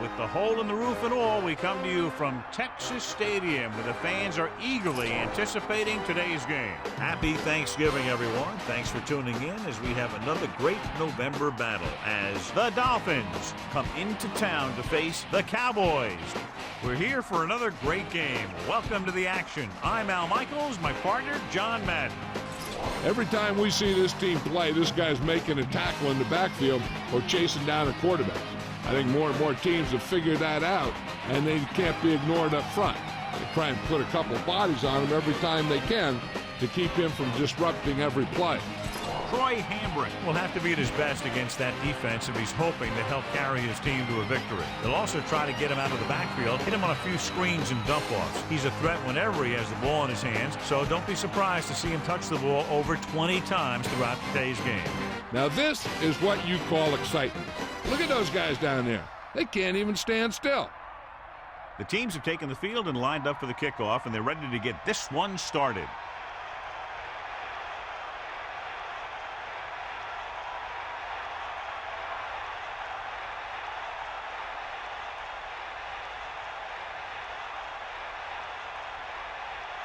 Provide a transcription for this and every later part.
with the hole in the roof and all, we come to you from Texas Stadium, where the fans are eagerly anticipating today's game. Happy Thanksgiving, everyone. Thanks for tuning in as we have another great November battle as the Dolphins come into town to face the Cowboys. We're here for another great game. Welcome to the action. I'm Al Michaels, my partner, John Madden. Every time we see this team play, this guy's making a tackle in the backfield or chasing down a quarterback. I think more and more teams have figured that out, and they can't be ignored up front. They try and put a couple bodies on him every time they can to keep him from disrupting every play. Troy Hambrick will have to be at his best against that defense if he's hoping to help carry his team to a victory. They'll also try to get him out of the backfield, hit him on a few screens and dump-offs. He's a threat whenever he has the ball in his hands, so don't be surprised to see him touch the ball over 20 times throughout today's game. Now this is what you call excitement. Look at those guys down there. They can't even stand still. The teams have taken the field and lined up for the kickoff, and they're ready to get this one started.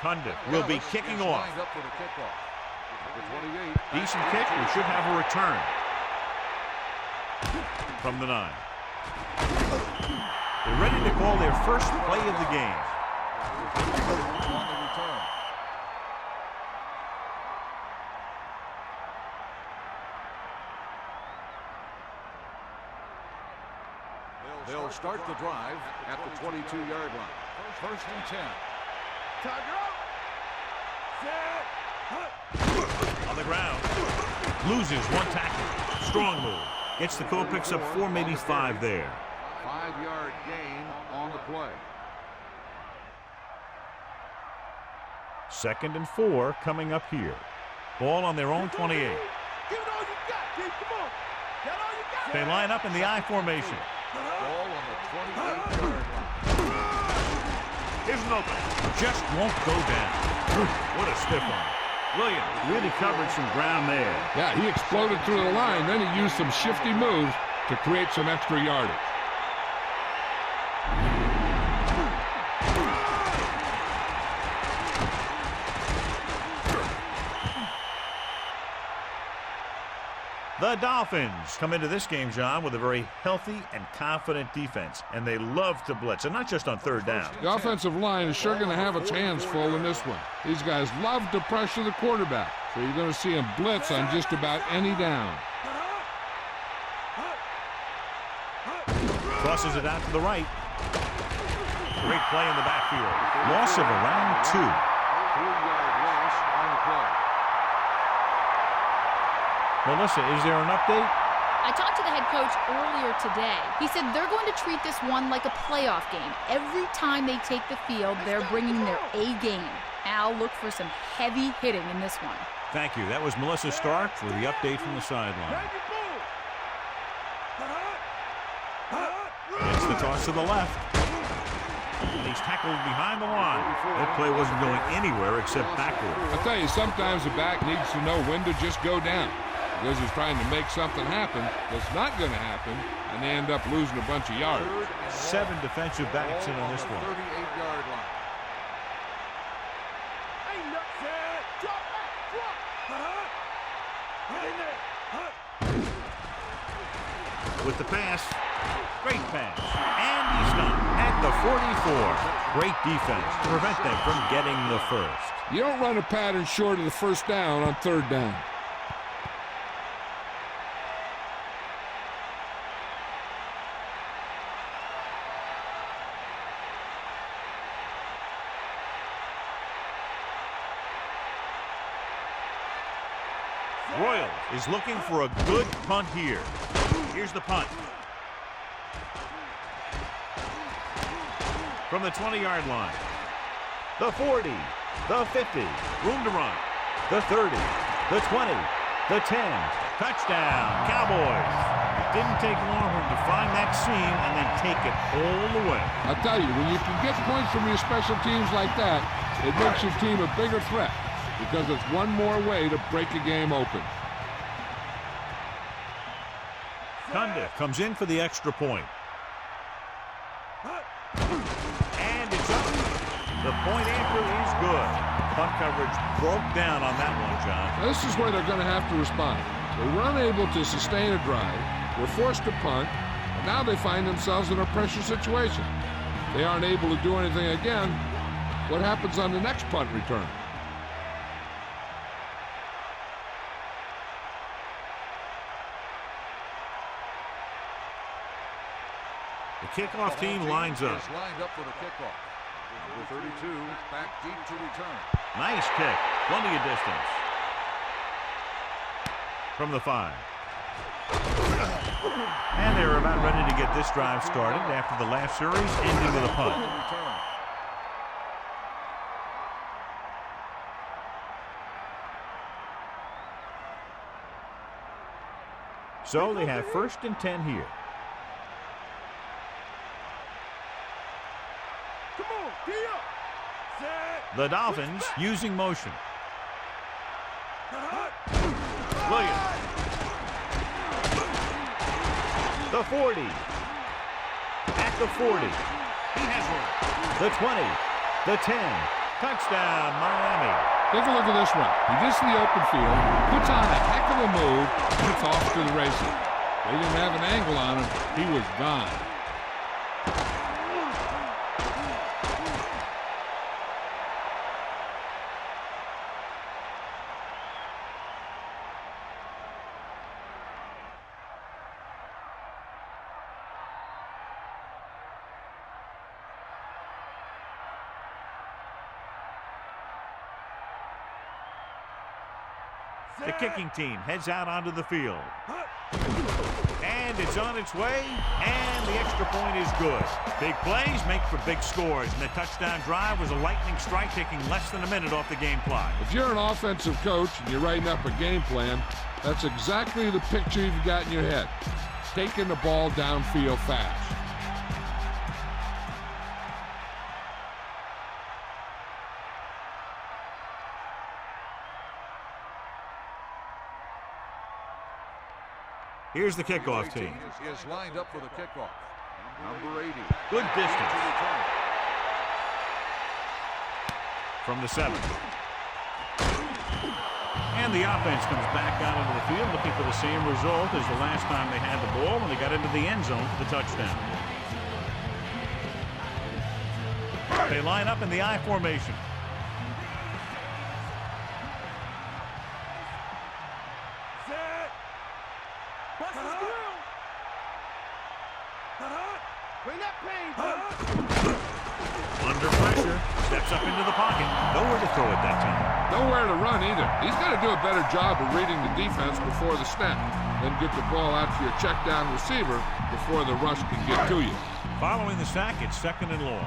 Cundiff will be kicking off. Decent kick. We should have a return from the 9. They're ready to call their first play of the game. They'll start the drive at the 22-yard line. First and 10. On the ground. Loses one tackle. Strong move. Gets the call, picks up 4, maybe 5 there. 5-yard gain on the play. 2nd and 4 coming up here. Ball on their own 28. They line up in the I formation. Ball on the 28-yard line. Here's an open. Just won't go down. What a stiff one. Williams really covered some ground there. Yeah, he exploded through the line. Then he used some shifty moves to create some extra yardage. The Dolphins come into this game, John, with a very healthy and confident defense, and they love to blitz, and not just on 3rd down. The offensive line is sure going to have its hands full in this one. These guys love to pressure the quarterback, so you're going to see him blitz on just about any down. Crosses it out to the right. Great play in the backfield. Loss of around 2. 3-yard loss on the play. Melissa, is there an update? I talked to the head coach earlier today. He said they're going to treat this one like a playoff game. Every time they take the field, they're bringing their A game. Al, look for some heavy hitting in this one. Thank you. That was Melissa Stark for the update from the sideline. It's the toss to the left. And he's tackled behind the line. That play wasn't going anywhere except backward. I'll tell you, sometimes the back needs to know when to just go down. Because he's trying to make something happen that's not going to happen, and they end up losing a bunch of yards. 7 defensive backs in on this one. 38-yard line. With the pass, great pass, and he's done at the 44. Great defense to prevent them from getting the first. You don't run a pattern short of the 1st down on 3rd down. Royals is looking for a good punt here. Here's the punt. From the 20-yard line. The 40, the 50, room to run. The 30, the 20, the 10. Touchdown, Cowboys. It didn't take long for him to find that seam and then take it all the way. I'll tell you, when you can get points from your special teams like that, it makes your team a bigger threat because it's one more way to break a game open. Cundiff comes in for the extra point. The point after is good. Punt coverage broke down on that one, John. Now, this is where they're going to have to respond. They were unable to sustain a drive, were forced to punt, and now they find themselves in a pressure situation. They aren't able to do anything again. What happens on the next punt return? The kickoff team lines up. Is lined up for the kickoff. Number 32 back deep to return. Nice kick. Plenty of distance. From the 5. And they're about ready to get this drive started after the last series ending with a punt. So they have 1st and 10 here. The Dolphins using motion. Williams. The 40. At the 40. He has one. The 20. The 10. Touchdown, Miami. Take a look at this one. He gets to the open field, puts on a heck of a move, and it's off to the races. They didn't have an angle on him. He was gone. The kicking team heads out onto the field. And it's on its way, and the extra point is good. Big plays make for big scores, and the touchdown drive was a lightning strike taking less than a minute off the game clock. If you're an offensive coach and you're writing up a game plan, that's exactly the picture you've got in your head. Taking the ball downfield fast. Here's the kickoff team. Is lined up for the kickoff. Number 80. Good distance. From the 7. And the offense comes back out into the field looking for the same result as the last time they had the ball when they got into the end zone for the touchdown. They line up in the I formation. Under pressure, steps up into the pocket. Nowhere to throw it that time. Nowhere to run either. He's got to do a better job of reading the defense before the snap. Then get the ball out to your check down receiver before the rush can get to you. Following the sack, it's 2nd and long.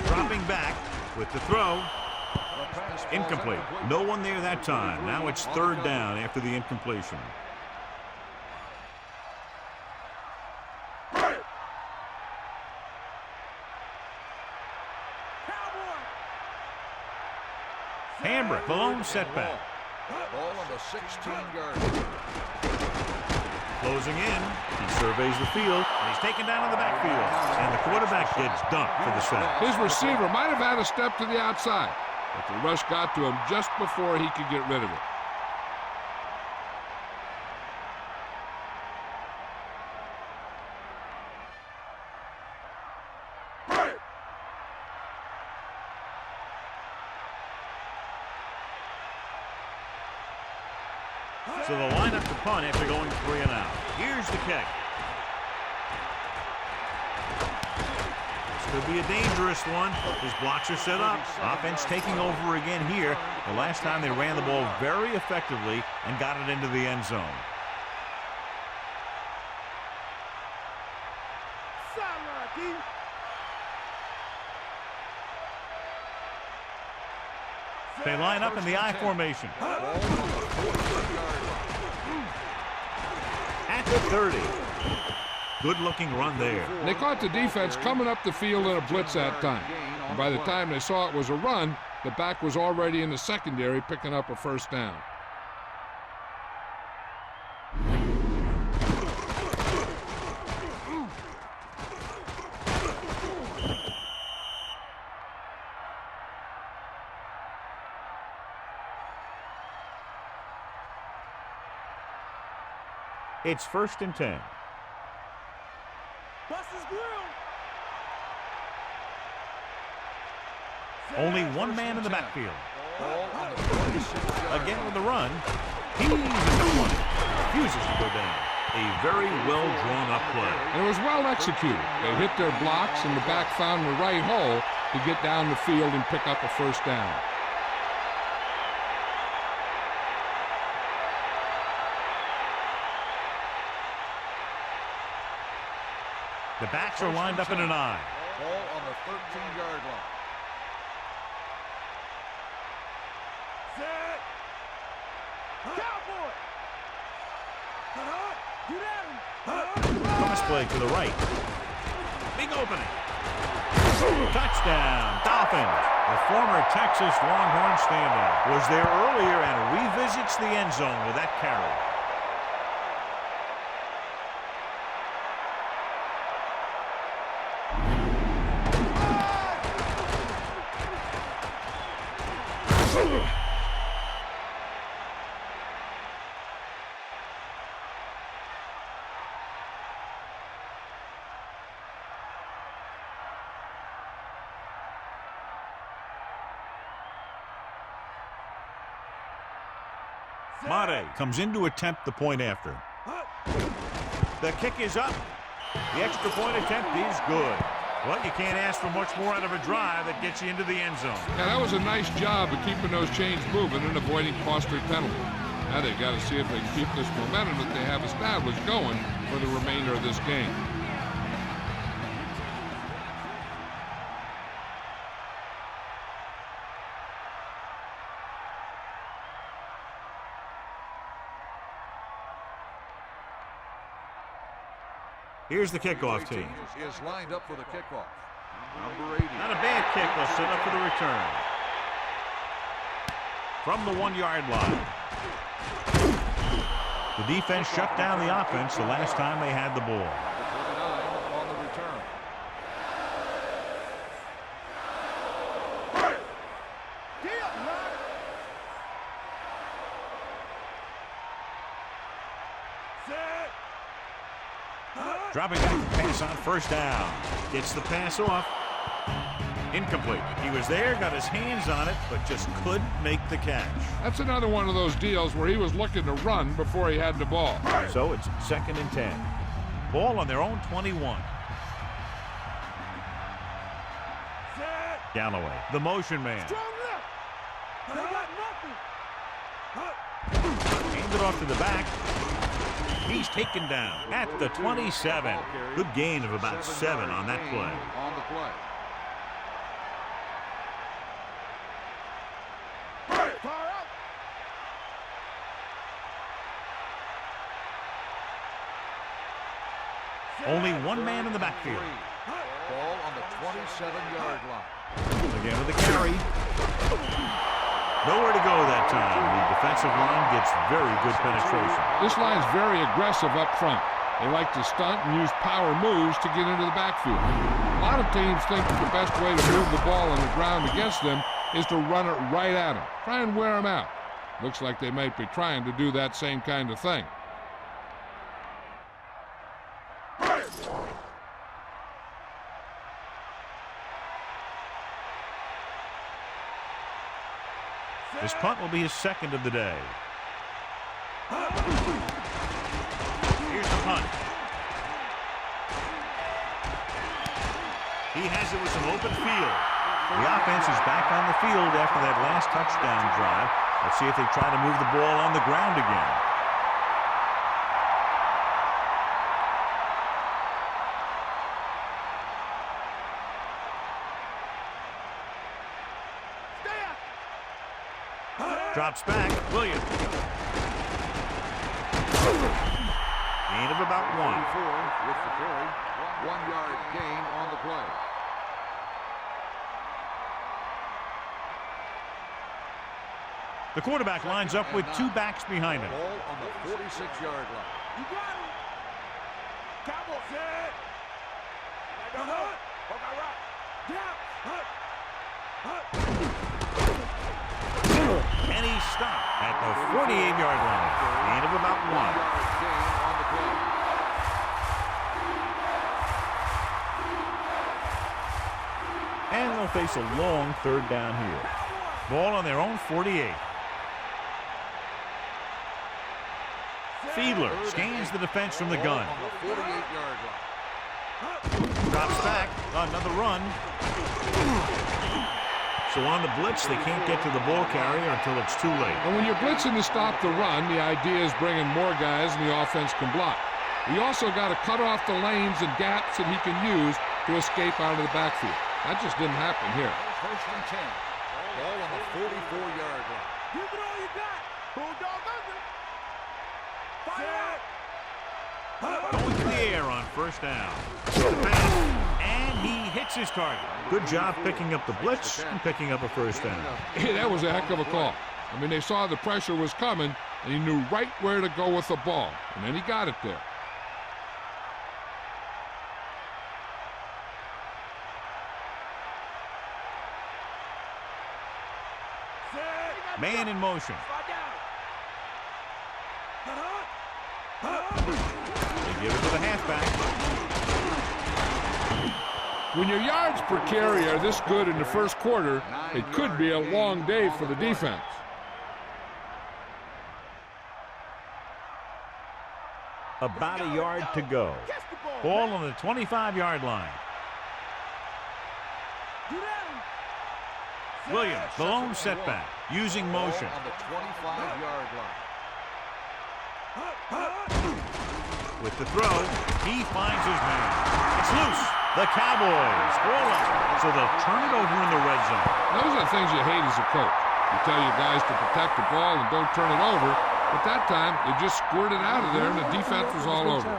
Dropping back with the throw. Incomplete. No one there that time. Now it's 3rd down after the incompletion. Hambrick, the lone setback. Ball on the 16-yard. Closing in. He surveys the field, and he's taken down in the backfield. And the quarterback gets dumped for the sack. His receiver might have had a step to the outside, but the rush got to him just before he could get rid of it. So the lineup to punt after going 3 and out. Here's the kick. This could be a dangerous one. His blocks are set up. Offense taking over again here. The last time they ran the ball very effectively and got it into the end zone. They line up in the I formation. At the 30. Good-looking run there. They caught the defense coming up the field in a blitz that time. And by the time they saw it was a run, the back was already in the secondary picking up a 1st down. It's 1st and 10. Only one man in the backfield. Again with the run. He's in the 20. Refuses to go down. A very well drawn up play. And it was well executed. They hit their blocks and the back found the right hole to get down the field and pick up a 1st down. The backs are lined up in an I. Ball on the 13-yard line. Set. Cowboy. Get at him. Cross play to the right. Big opening. Touchdown, Dolphins. The former Texas Longhorn standout was there earlier and revisits the end zone with that carry. Madden comes in to attempt the point after. The kick is up. The extra point attempt is good. Well, you can't ask for much more out of a drive that gets you into the end zone. Yeah, that was a nice job of keeping those chains moving and avoiding costly penalties. Now they've got to see if they can keep this momentum that they have established going for the remainder of this game. Here's the kickoff team. Is lined up for the kickoff. Number 80. Not a bad kick. They'll set up for the return. From the 1-yard line. The defense shut down the offense the last time they had the ball. 29 on the return. Dropping back to pass on 1st down. Gets the pass off. Incomplete. He was there, got his hands on it, but just couldn't make the catch. That's another one of those deals where he was looking to run before he had the ball. So it's 2nd and 10. Ball on their own 21. Galloway, the motion man. Handed off to the back. He's taken down at the 27. Good gain of about 7 on that play. On the play. Only one man in the backfield. Ball on the 27-yard line. Again with the carry. Nowhere to go that time. The defensive line gets very good penetration. This line's very aggressive up front. They like to stunt and use power moves to get into the backfield. A lot of teams think that the best way to move the ball on the ground against them is to run it right at them. Try and wear them out. Looks like they might be trying to do that same kind of thing. This punt will be his 2nd of the day. Here's the punt. He has it with some open field. The offense is back on the field after that last touchdown drive. Let's see if they try to move the ball on the ground again. Drops back. Williams. Gain of about 1. 44 with the carry. 1-yard gain on the play. The quarterback lines up with 2 backs behind him. Ball on the 46-yard line. You got him. Cowboy set. And he's stopped at the 48-yard line. Gain of about 1. Gain on the play. And they'll face a long third down here. Ball on their own 48. Fiedler scans the defense from the gun. Drops back. Another run. So on the blitz, they can't get to the ball carrier until it's too late. And when you're blitzing to stop the run, the idea is bringing more guys and the offense can block. You also got to cut off the lanes and gaps that he can use to escape out of the backfield. That just didn't happen here. First and 10. Ball on the 44-yard line. Give it all you got. Bulldog under. Fire. Going to the air on first down. And he hits his target. Good job picking up the blitz and picking up a first down. Hey, that was a heck of a call. I mean, they saw the pressure was coming, and he knew right where to go with the ball. And then he got it there. Man in motion. They give it to the halfback. When your yards per carry are this good in the first quarter, it could be a long day for the defense. About a yard to go. Ball on the 25-yard line. Williams, the lone setback, using motion. On the 25-yard line. With the throw, he finds his man. It's loose. The Cowboys score up, so they'll turn it over in the red zone. Those are the things you hate as a coach. You tell your guys to protect the ball and don't turn it over, but that time they just squirted out of there and the defense was all over.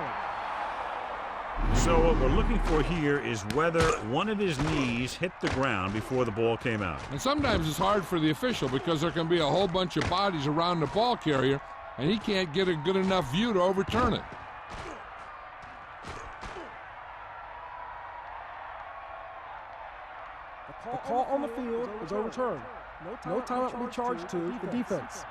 So what we're looking for here is whether one of his knees hit the ground before the ball came out. And sometimes it's hard for the official because there can be a whole bunch of bodies around the ball carrier and he can't get a good enough view to overturn it. The call on the field is overturned. No timeout will be charged to the defense.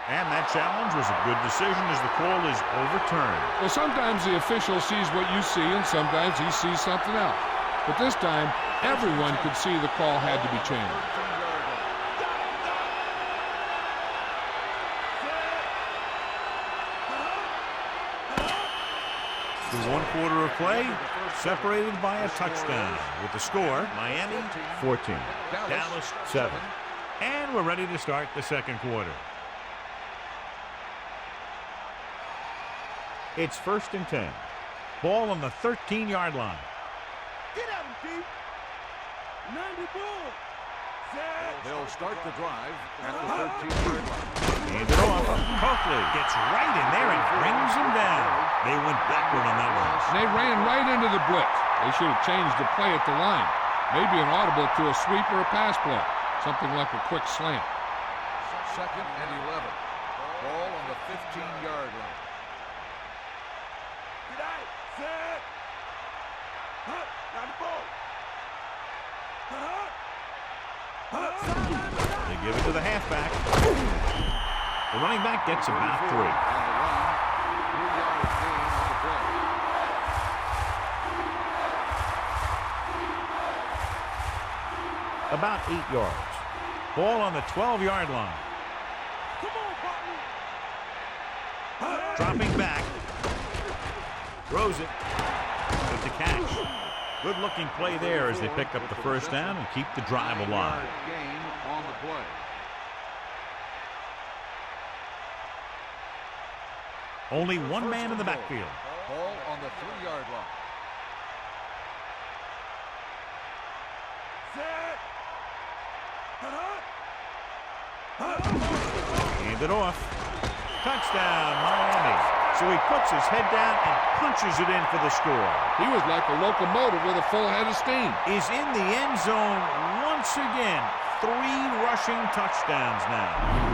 And that challenge was a good decision as the call is overturned. Well, sometimes the official sees what you see and sometimes he sees something else. But this time, everyone could see the call had to be changed. The 1 quarter of play separated by a touchdown. With the score, Miami 14, Dallas 7. And we're ready to start the second quarter. It's first and 10. Ball on the 13-yard line. Get at him, Pete. 90 bull. They'll start the drive at the 13-yard line. Hand it off. Coakley gets right in there and brings him down. They went backward on that one. And they ran right into the blitz. They should have changed the play at the line. Maybe an audible to a sweep or a pass play. Something like a quick slant. Second and 11. Ball on the 15-yard line. Get out. Set. Got the ball. They give it to the halfback. The running back gets about 3. On the run. 3-yard gain on the play. About 8 yards. Ball on the 12-yard line. Come on, partner. Dropping back. Throws it. With the catch. Good-looking play there as they pick up the first down and keep the drive alive. 9-yard gain on the play. Only one man in the backfield. Ball on the 3-yard line. Hand it off. Touchdown, Miami. So he puts his head down and punches it in for the score. He was like a locomotive with a full head of steam. Is in the end zone once again. 3 rushing touchdowns now.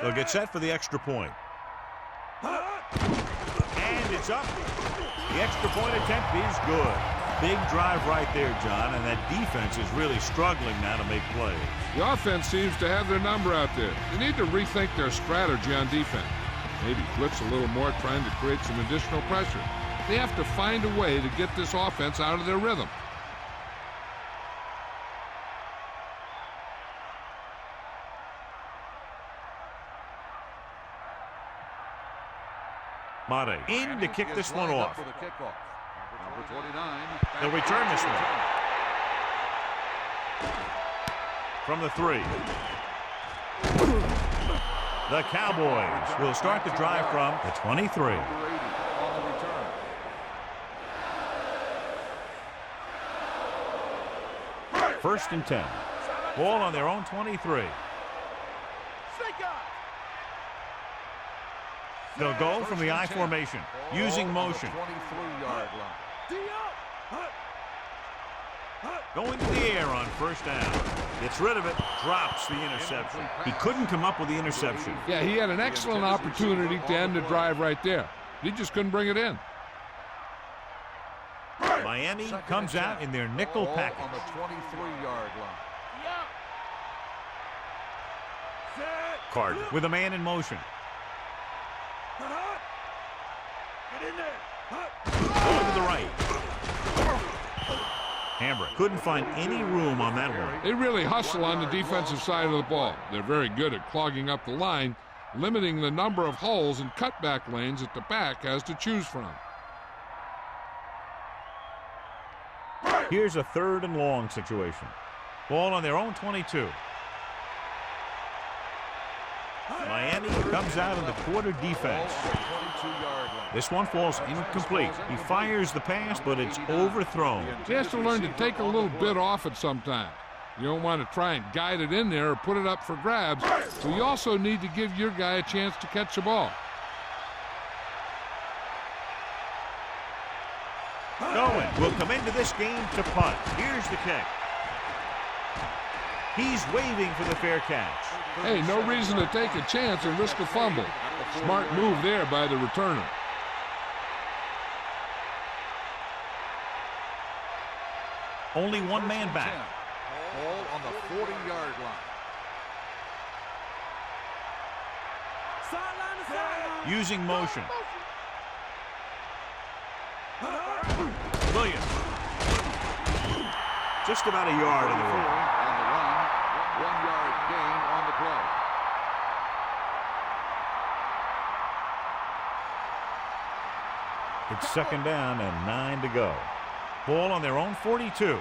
They'll get set for the extra point. And it's It's up. The extra point attempt is good. Big drive right there, John, and that defense is really struggling now to make plays. The offense seems to have their number out there. They need to rethink their strategy on defense. Maybe blitz a little more, trying to create some additional pressure. They have to find a way to get this offense out of their rhythm. Mate in to kick this one off. Number 29. They'll return this one. From the 3. The Cowboys will start the drive from the 23. First and 10. Ball on their own 23. They'll go from the I formation, using motion. 23-yard line. Going to the air on first down. Gets rid of it, drops the interception. He couldn't come up with the interception. Yeah, he had an excellent opportunity to end the drive right there. He just couldn't bring it in. Miami comes out in their nickel package. On the 23-yard line. Carter with a man in motion. Going to the right. Hambrick couldn't find any room on that one. They really hustle on the defensive side of the ball. They're very good at clogging up the line, limiting the number of holes and cutback lanes that the back has to choose from. Here's a 3rd and long situation. Ball on their own 22. Miami comes out of the quarter defense. This one falls incomplete. He fires the pass, but it's overthrown. He has to learn to take a little bit off it sometimes. You don't want to try and guide it in there or put it up for grabs, so you also need to give your guy a chance to catch the ball. Owen will come into this game to punt. Here's the kick. He's waving for the fair catch. Hey, no reason to take a chance and risk a fumble. Smart move there by the returner. Only one man back. Ball on the 40-yard line. Using motion. Williams. Just about a yard in the run. On the run, 1-yard gain on the play. It's 2nd down and 9 to go. Ball on their own 42. To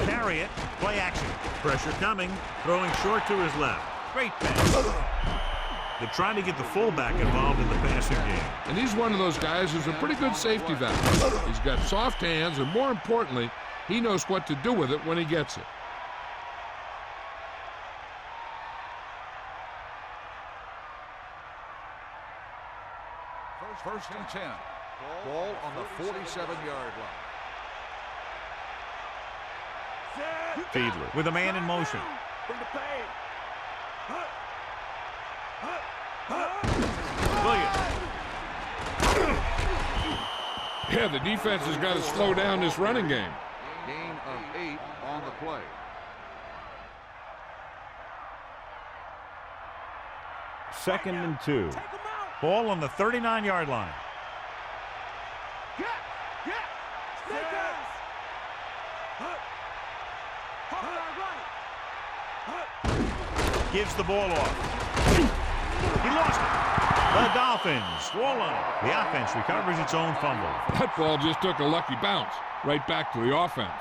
carry it, play action. Pressure coming, throwing short to his left. Great pass. They're trying to get the fullback involved in the passing game. And he's one of those guys who's a pretty good safety valve. He's got soft hands, and more importantly, he knows what to do with it when he gets it. First and 10. Ball on the 47-yard line. Fiedler with a man in motion. Williams. Yeah, the defense has got to slow down this running game. Gain of 8 on the play. Second and 2. Ball on the 39-yard line. Gives the ball off. He lost it. The Dolphins swollen. The offense recovers its own fumble. That ball just took a lucky bounce right back to the offense.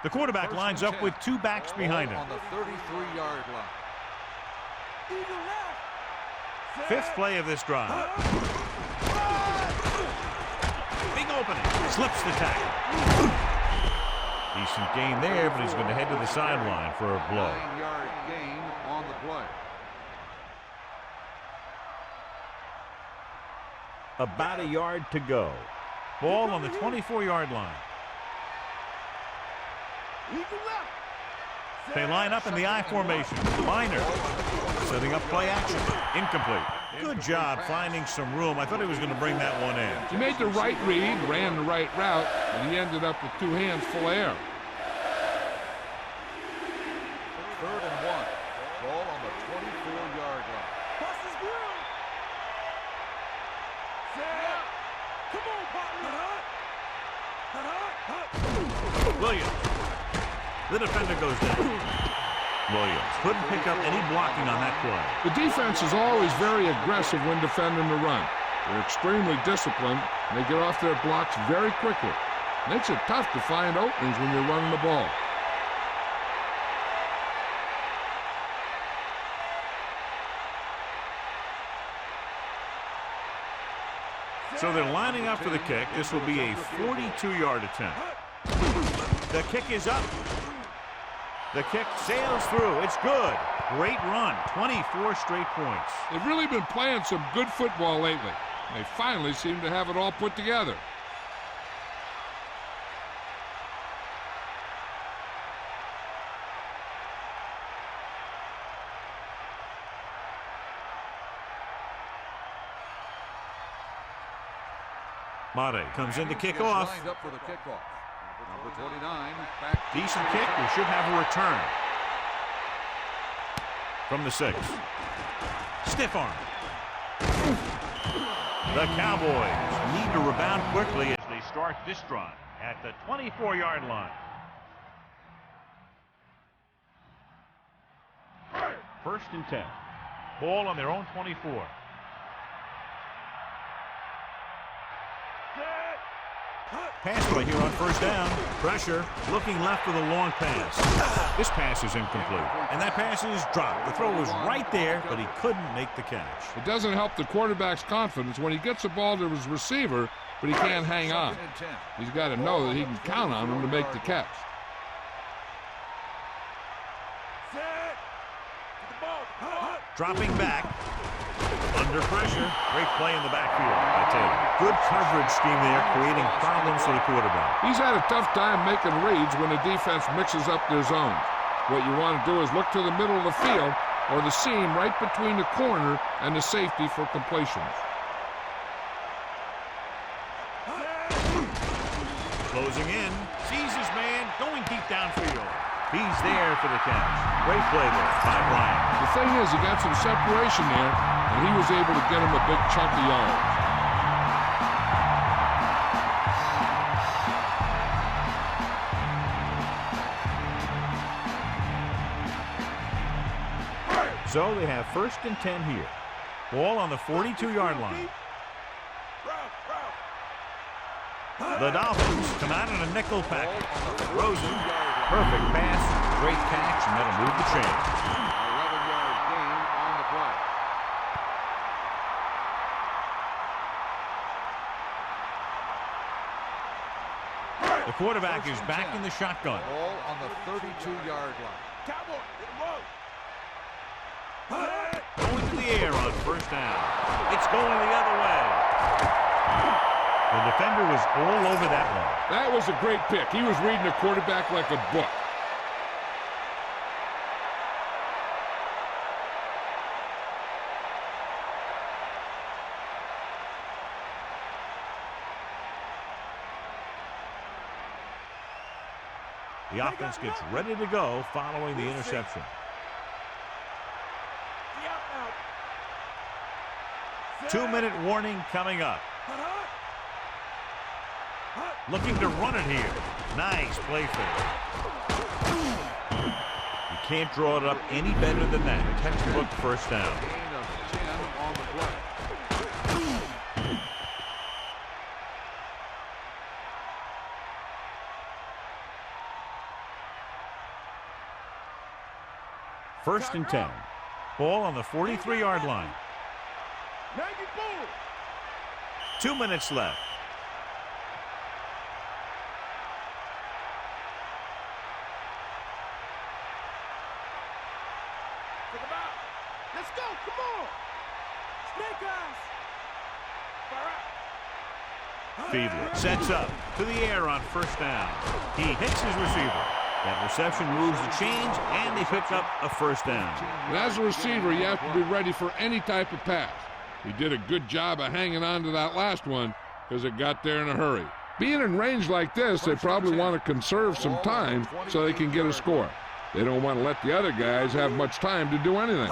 The quarterback lines up with 2 backs behind him. On the 33-yard line. 5th play of this drive. Big opening. Slips the tackle. Decent gain there, but he's going to head to the sideline for a blow. 9-yard gain on the play. About a yard to go. Ball on the 24-yard line. They line up in the I formation. Liner setting up play action. Incomplete. Good job finding some room. I thought he was going to bring that one in. He made the right read, ran the right route, and he ended up with two hands full of air. 3rd and 1. Ball on the 24-yard line. Pass is good. Set. Come on, partner. Williams. The defender goes down. Williams couldn't pick up any blocking on that play. The defense is always very aggressive when defending the run. They're extremely disciplined, and they get off their blocks very quickly. Makes it tough to find openings when you're running the ball. So they're lining up for the kick. This will be a 42-yard attempt. The kick is up. The kick sails through. It's good. Great run. 24 straight points. They've really been playing some good football lately. They finally seem to have it all put together. Mate comes in to kick off. Lined up for the kickoff. Number 29, back. Decent kick. We should have a return. From the 6. Stiff arm. The Cowboys need to rebound quickly as they start this drive at the 24-yard line. 1st and 10. Ball on their own 24. Pass play here on 1st down. Pressure. Looking left with a long pass. This pass is incomplete. And that pass is dropped. The throw was right there, but he couldn't make the catch. It doesn't help the quarterback's confidence when he gets the ball to his receiver, but he can't hang on. He's got to know that he can count on him to make the catch. Dropping back. Under pressure. Great play in the backfield by Taylor. Good coverage scheme there, creating problems for the quarterback. He's had a tough time making reads when the defense mixes up their zones. What you want to do is look to the middle of the field or the seam right between the corner and the safety for completions. Closing in. Sees his man going deep downfield. He's there for the catch. Great play there by Bryant. The thing is, he got some separation there, and he was able to get him a big chunk of yards. So they have 1st and 10 here. Ball on the 42-yard line. The Dolphins come out in a nickel package. Rosen, perfect pass, great catch, and that'll move the chain. 11-yard gain on the play. The quarterback is back in the shotgun. Ball on the 32-yard line. Going to the air on 1st down. It's going the other way. The defender was all over that one. That was a great pick. He was reading the quarterback like a book. The offense gets ready to go following the interception. 2-minute warning coming up. Looking to run it here. Nice play fake. You can't draw it up any better than that. Textbook 1st down. Gain of 10 on the play. First and 10. Ball on the 43-yard line. 2 minutes left. Let's go, come on! Snake eyes! Fiedler sets up to the air on 1st down. He hits his receiver. That reception moves the chains, and they pick up a first down. And as a receiver, you have to be ready for any type of pass. He did a good job of hanging on to that last one because it got there in a hurry. Being in range like this, they probably want to conserve some time so they can get a score. They don't want to let the other guys have much time to do anything.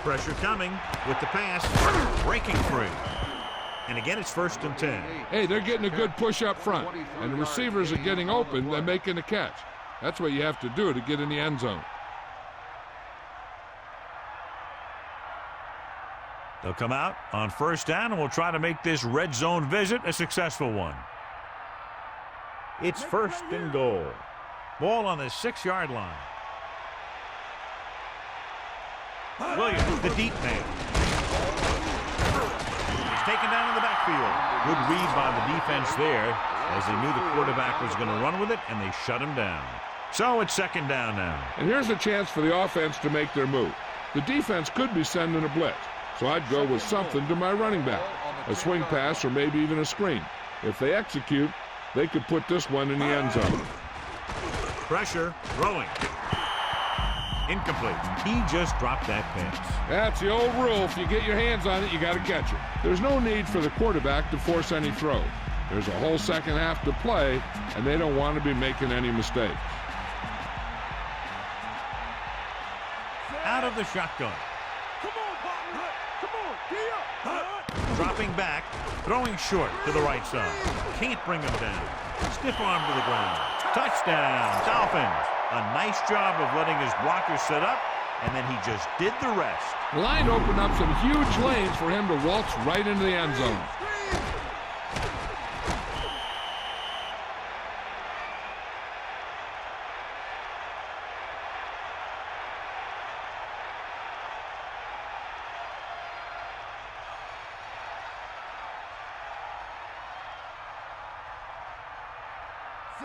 Pressure coming with the pass, breaking free. And again, it's 1st and 10. Hey, they're getting a good push up front, and the receivers are getting open and making the catch. That's what you have to do to get in the end zone. They'll come out on 1st down, and we'll try to make this red zone visit a successful one. It's 1st and goal. Ball on the 6-yard line. Williams, the deep man. He's taken down in the backfield. Good read by the defense there, as they knew the quarterback was going to run with it, and they shut him down. So it's 2nd down now. And here's a chance for the offense to make their move. The defense could be sending a blitz, so I'd go with something to my running back, a swing pass or maybe even a screen. If they execute, they could put this one in the end zone. Pressure, throwing. Incomplete. He just dropped that pass. That's the old rule. If you get your hands on it, you got to catch it. There's no need for the quarterback to force any throw. There's a whole second half to play, and they don't want to be making any mistakes. Out of the shotgun. Come on, partner. Come on, get up. Dropping back, throwing short to the right side. Can't bring him down. Stiff arm to the ground. Touchdown, Dolphins. A nice job of letting his blocker set up, and then he just did the rest. The line opened up some huge lanes for him to waltz right into the end zone.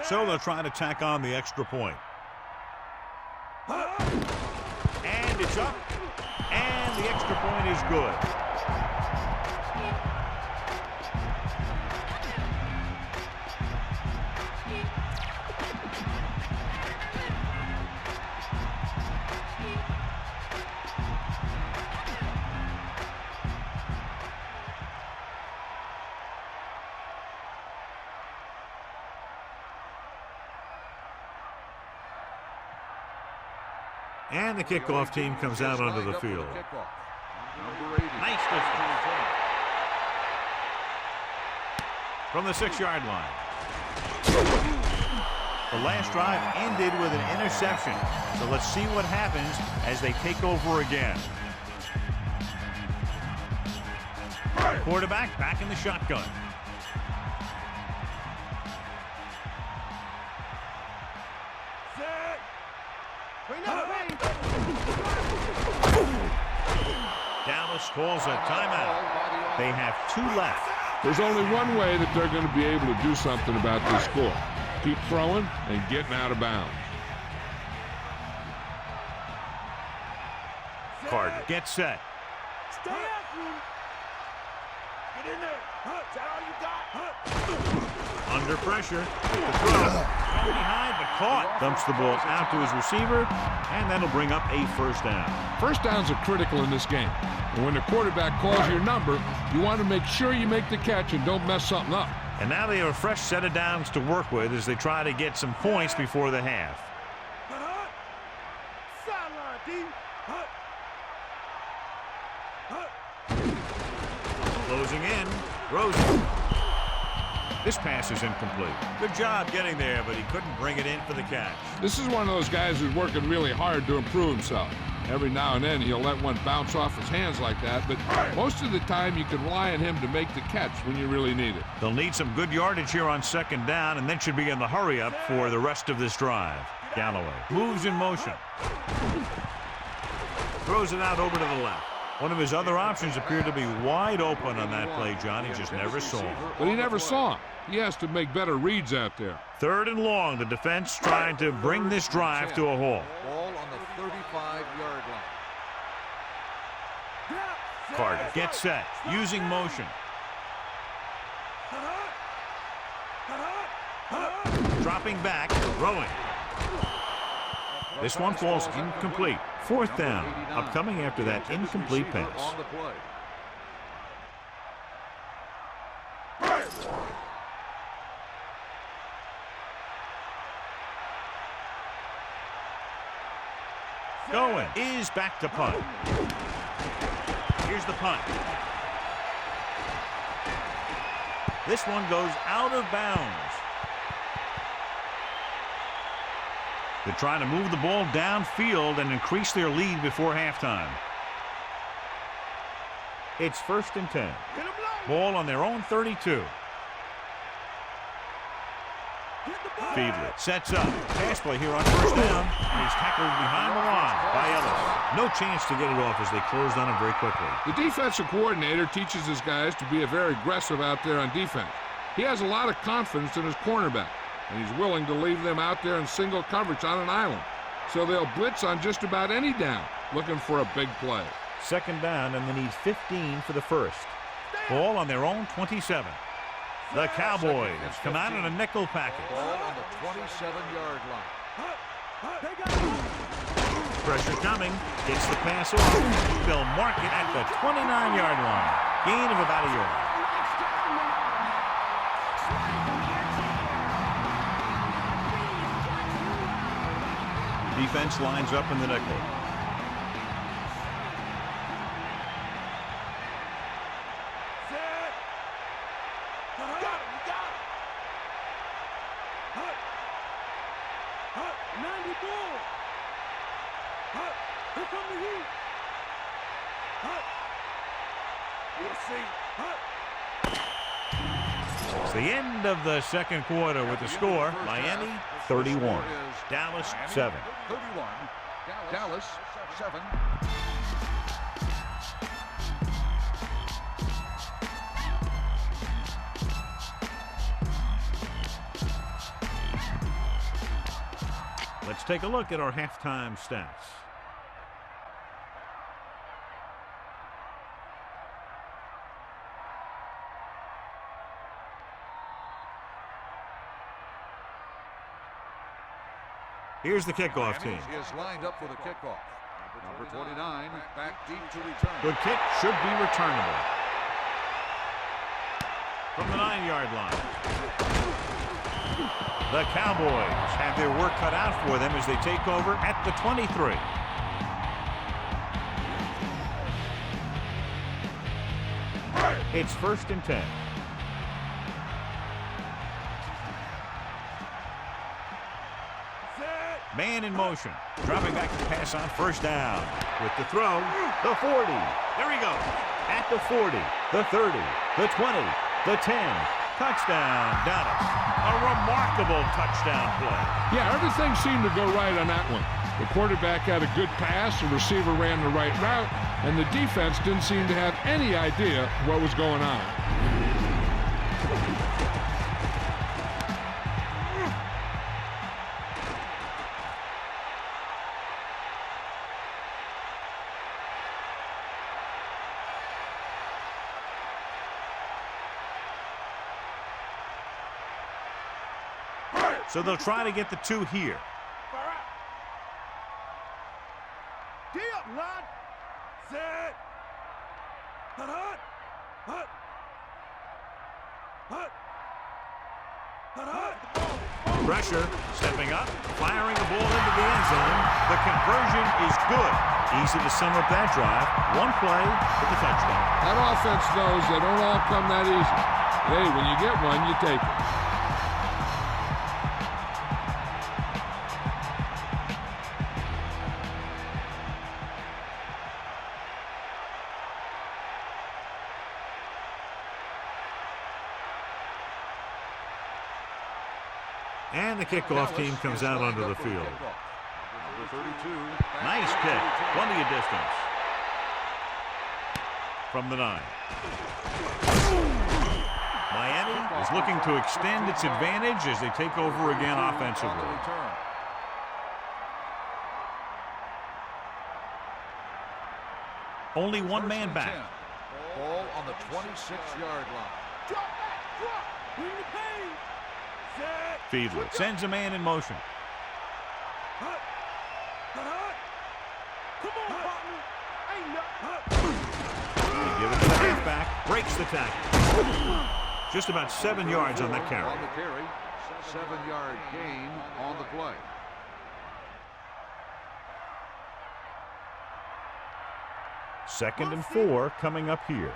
So they'll try to tack on the extra point. And it's up. And the extra point is good. And the kickoff team comes out onto the field. Nice distance. From the 6-yard line. The last drive ended with an interception. So let's see what happens as they take over again. Quarterback back in the shotgun. Dallas calls a timeout. They have 2 left. There's only one way that they're going to be able to do something about this score. Keep throwing and getting out of bounds. Carter gets set. Stay after him. Get in there. Is that all you got? Under pressure. With the throw. Thrown behind, but caught. Dumps the ball out to his receiver, and that'll bring up a first down. First downs are critical in this game. And when the quarterback calls your number, you want to make sure you make the catch and don't mess something up. And now they have a fresh set of downs to work with as they try to get some points before the half. Sideline, D. Closing in. Rosen. This pass is incomplete. Good job getting there, but he couldn't bring it in for the catch. This is one of those guys who's working really hard to improve himself. Every now and then he'll let one bounce off his hands like that, but most of the time you can rely on him to make the catch when you really need it. They'll need some good yardage here on 2nd down, and then should be in the hurry up for the rest of this drive. Galloway moves in motion. Throws it out over to the left. One of his other options appeared to be wide open on that play, John. He just never saw him. But he never saw him. He has to make better reads out there. 3rd and long. The defense trying to bring this drive to a halt. Ball on the 35-yard line. Carter gets set, using motion. Dropping back, throwing. This one falls incomplete. 4th down, upcoming after that incomplete pass. Going is back to punt. Here's the punt. This one goes out of bounds. They're trying to move the ball downfield and increase their lead before halftime. It's 1st and 10. Ball on their own 32. Fiedler sets up. Pass play here on 1st down. He's tackled behind the line by Ellis. No chance to get it off as they closed on him very quickly. The defensive coordinator teaches his guys to be very aggressive out there on defense. He has a lot of confidence in his cornerback, and he's willing to leave them out there in single coverage on an island. So they'll blitz on just about any down, looking for a big play. 2nd down, and they need 15 for the 1st. Ball on their own 27. The Cowboys come out in a nickel package. Ball on the 27-yard line. Pressure coming. Gets the pass off. They'll mark it at the 29-yard line. Gain of about a yard. Defense lines up in the nickel. It's the end of the 2nd quarter with the score. Miami 31. Dallas 7. 31. Dallas 7. Let's take a look at our halftime stats. Here's the kickoff team. Is lined up for the kickoff. Number 29, back deep to return. Good kick, should be returnable. From the 9-yard line. The Cowboys have their work cut out for them as they take over at the 23. It's 1st and 10. Man in motion. Dropping back to pass on 1st down. With the throw, the 40. There he goes. At the 40, the 30, the 20, the 10. Touchdown, Dallas. A remarkable touchdown play. Yeah, everything seemed to go right on that one. The quarterback had a good pass, the receiver ran the right route, and the defense didn't seem to have any idea what was going on. So they'll try to get the 2 here. Gee up, lad. Set. Hut. Hut. Hut. Hut. Pressure, stepping up, firing the ball into the end zone. The conversion is good. Easy to sum up that drive. One play for the touchdown. That offense knows they don't all come that easy. Hey, when you get one, you take it. And the kickoff team comes out onto the field. Number 32. Nice kick. Plenty of distance. From the 9. Miami is looking to extend its advantage as they take over again offensively. Only one man back. Ball on the 26-yard line. Drop back. Drop. Bring the pain. Set. Fiedler sends a man in motion. Come on, partner. Ain't nothing. They give it to the halfback. Breaks the tackle. Just about 7 yards on that carry. On the carry, 7-yard gain on the play. Second and 4 coming up here.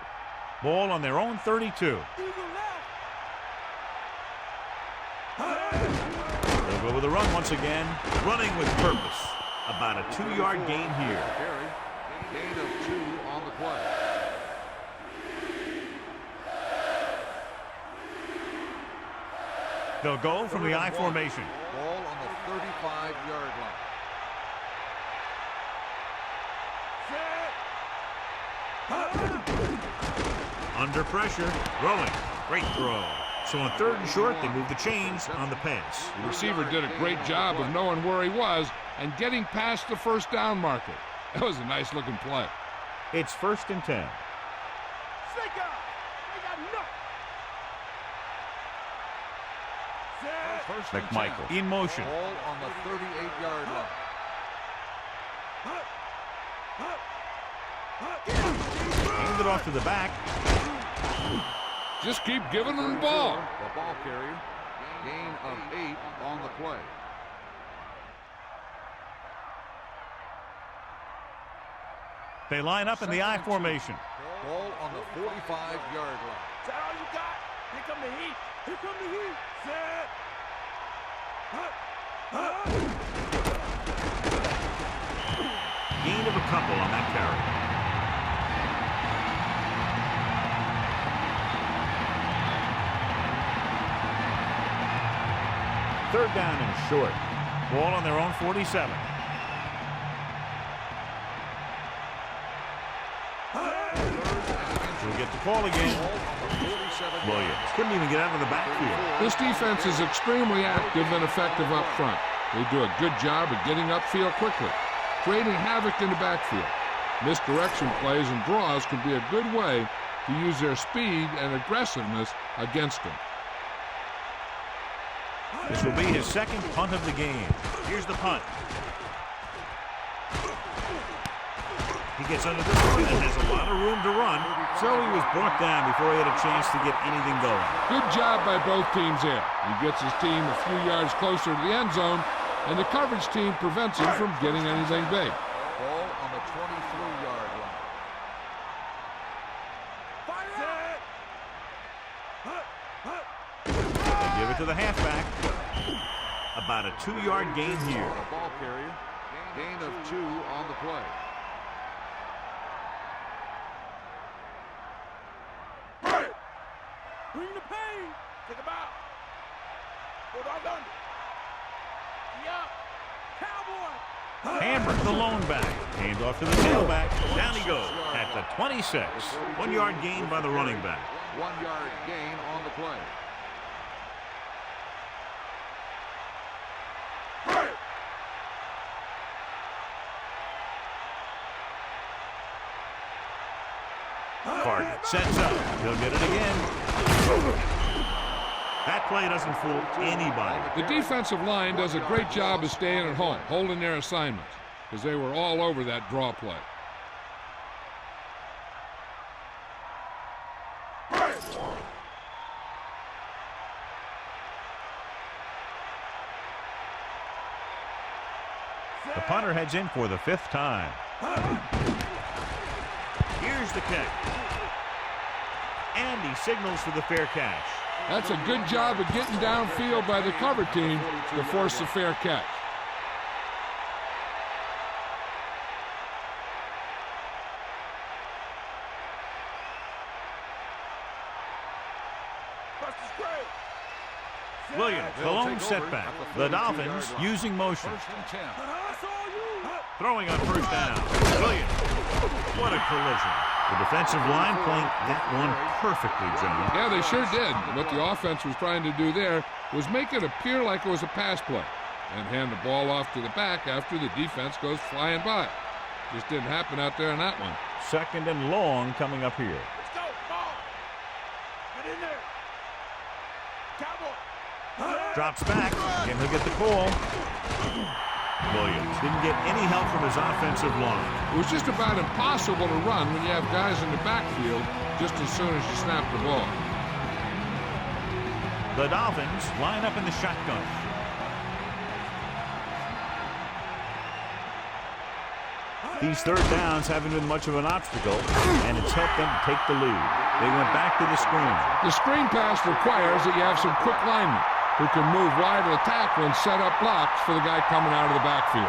Ball on their own 32. They'll go with a run once again. Running with purpose. About a 2-yard gain here. Carry, gain of 2 on the play. They'll go from the I formation. Ball on the 35-yard line. Under pressure. Throwing. Great throw. So on 3rd and short, they move the chains on the pass. The receiver did a great job of knowing where he was and getting past the first down marker. That was a nice looking play. It's 1st and 10. Snake out. They got nothing. McMichael in motion. Ball on the 38-yard line. Hand it off to the back. Just keep giving them the ball. The ball carrier, gain of 8 on the play. They line up in the I formation. Ball on the 45-yard line. Is that all you got? Here come the heat. Here come the heat. Set. Gain of a couple on that carry. Third down and short. Ball on their own 47. We'll get the call again. Williams couldn't even get out of the backfield. This defense is extremely active and effective up front. They do a good job of getting upfield quickly, creating havoc in the backfield. Misdirection plays and draws can be a good way to use their speed and aggressiveness against them. This will be his second punt of the game. Here's the punt. He gets under the foot and has a lot of room to run, so he was brought down before he had a chance to get anything going. Good job by both teams here. He gets his team a few yards closer to the end zone, and the coverage team prevents him from getting anything big. Ball on the 23-yard line. They give it to the halfback. About a 2-yard gain here. The ball carrier, gain of 2 on the play. Bring the pain. Take him out. Bulldog under. Yeah. Cowboy. Hammered the lone back. Hand off to the tailback. Down he goes at the 26. 1-yard gain by the running back. 1-yard gain on the play. Carter sets up. He'll get it again. That play doesn't fool anybody. The defensive line does a great job of staying at home, holding their assignments, because they were all over that draw play. The punter heads in for the 5th time. Here's the kick. And he signals for the fair catch. That's a good job of getting downfield by the cover team to force the fair catch. Williams, the lone setback. The Dolphins using motion. Throwing on 1st down. Williams. What a collision. The defensive line playing that one perfectly, John. Yeah, they sure did. What the offense was trying to do there was make it appear like it was a pass play and hand the ball off to the back after the defense goes flying by. Just didn't happen out there on that one. 2nd and long coming up here. Let's go. Ball. Get in there. Cowboy. Drops back. Again, he'll get the call. Williams didn't get any help from his offensive line. It was just about impossible to run when you have guys in the backfield just as soon as you snap the ball. The Dolphins line up in the shotgun. These third downs haven't been much of an obstacle, and it's helped them to take the lead. They went back to the screen. The screen pass requires that you have some quick linemen who can move wide of the tackle and set up blocks for the guy coming out of the backfield.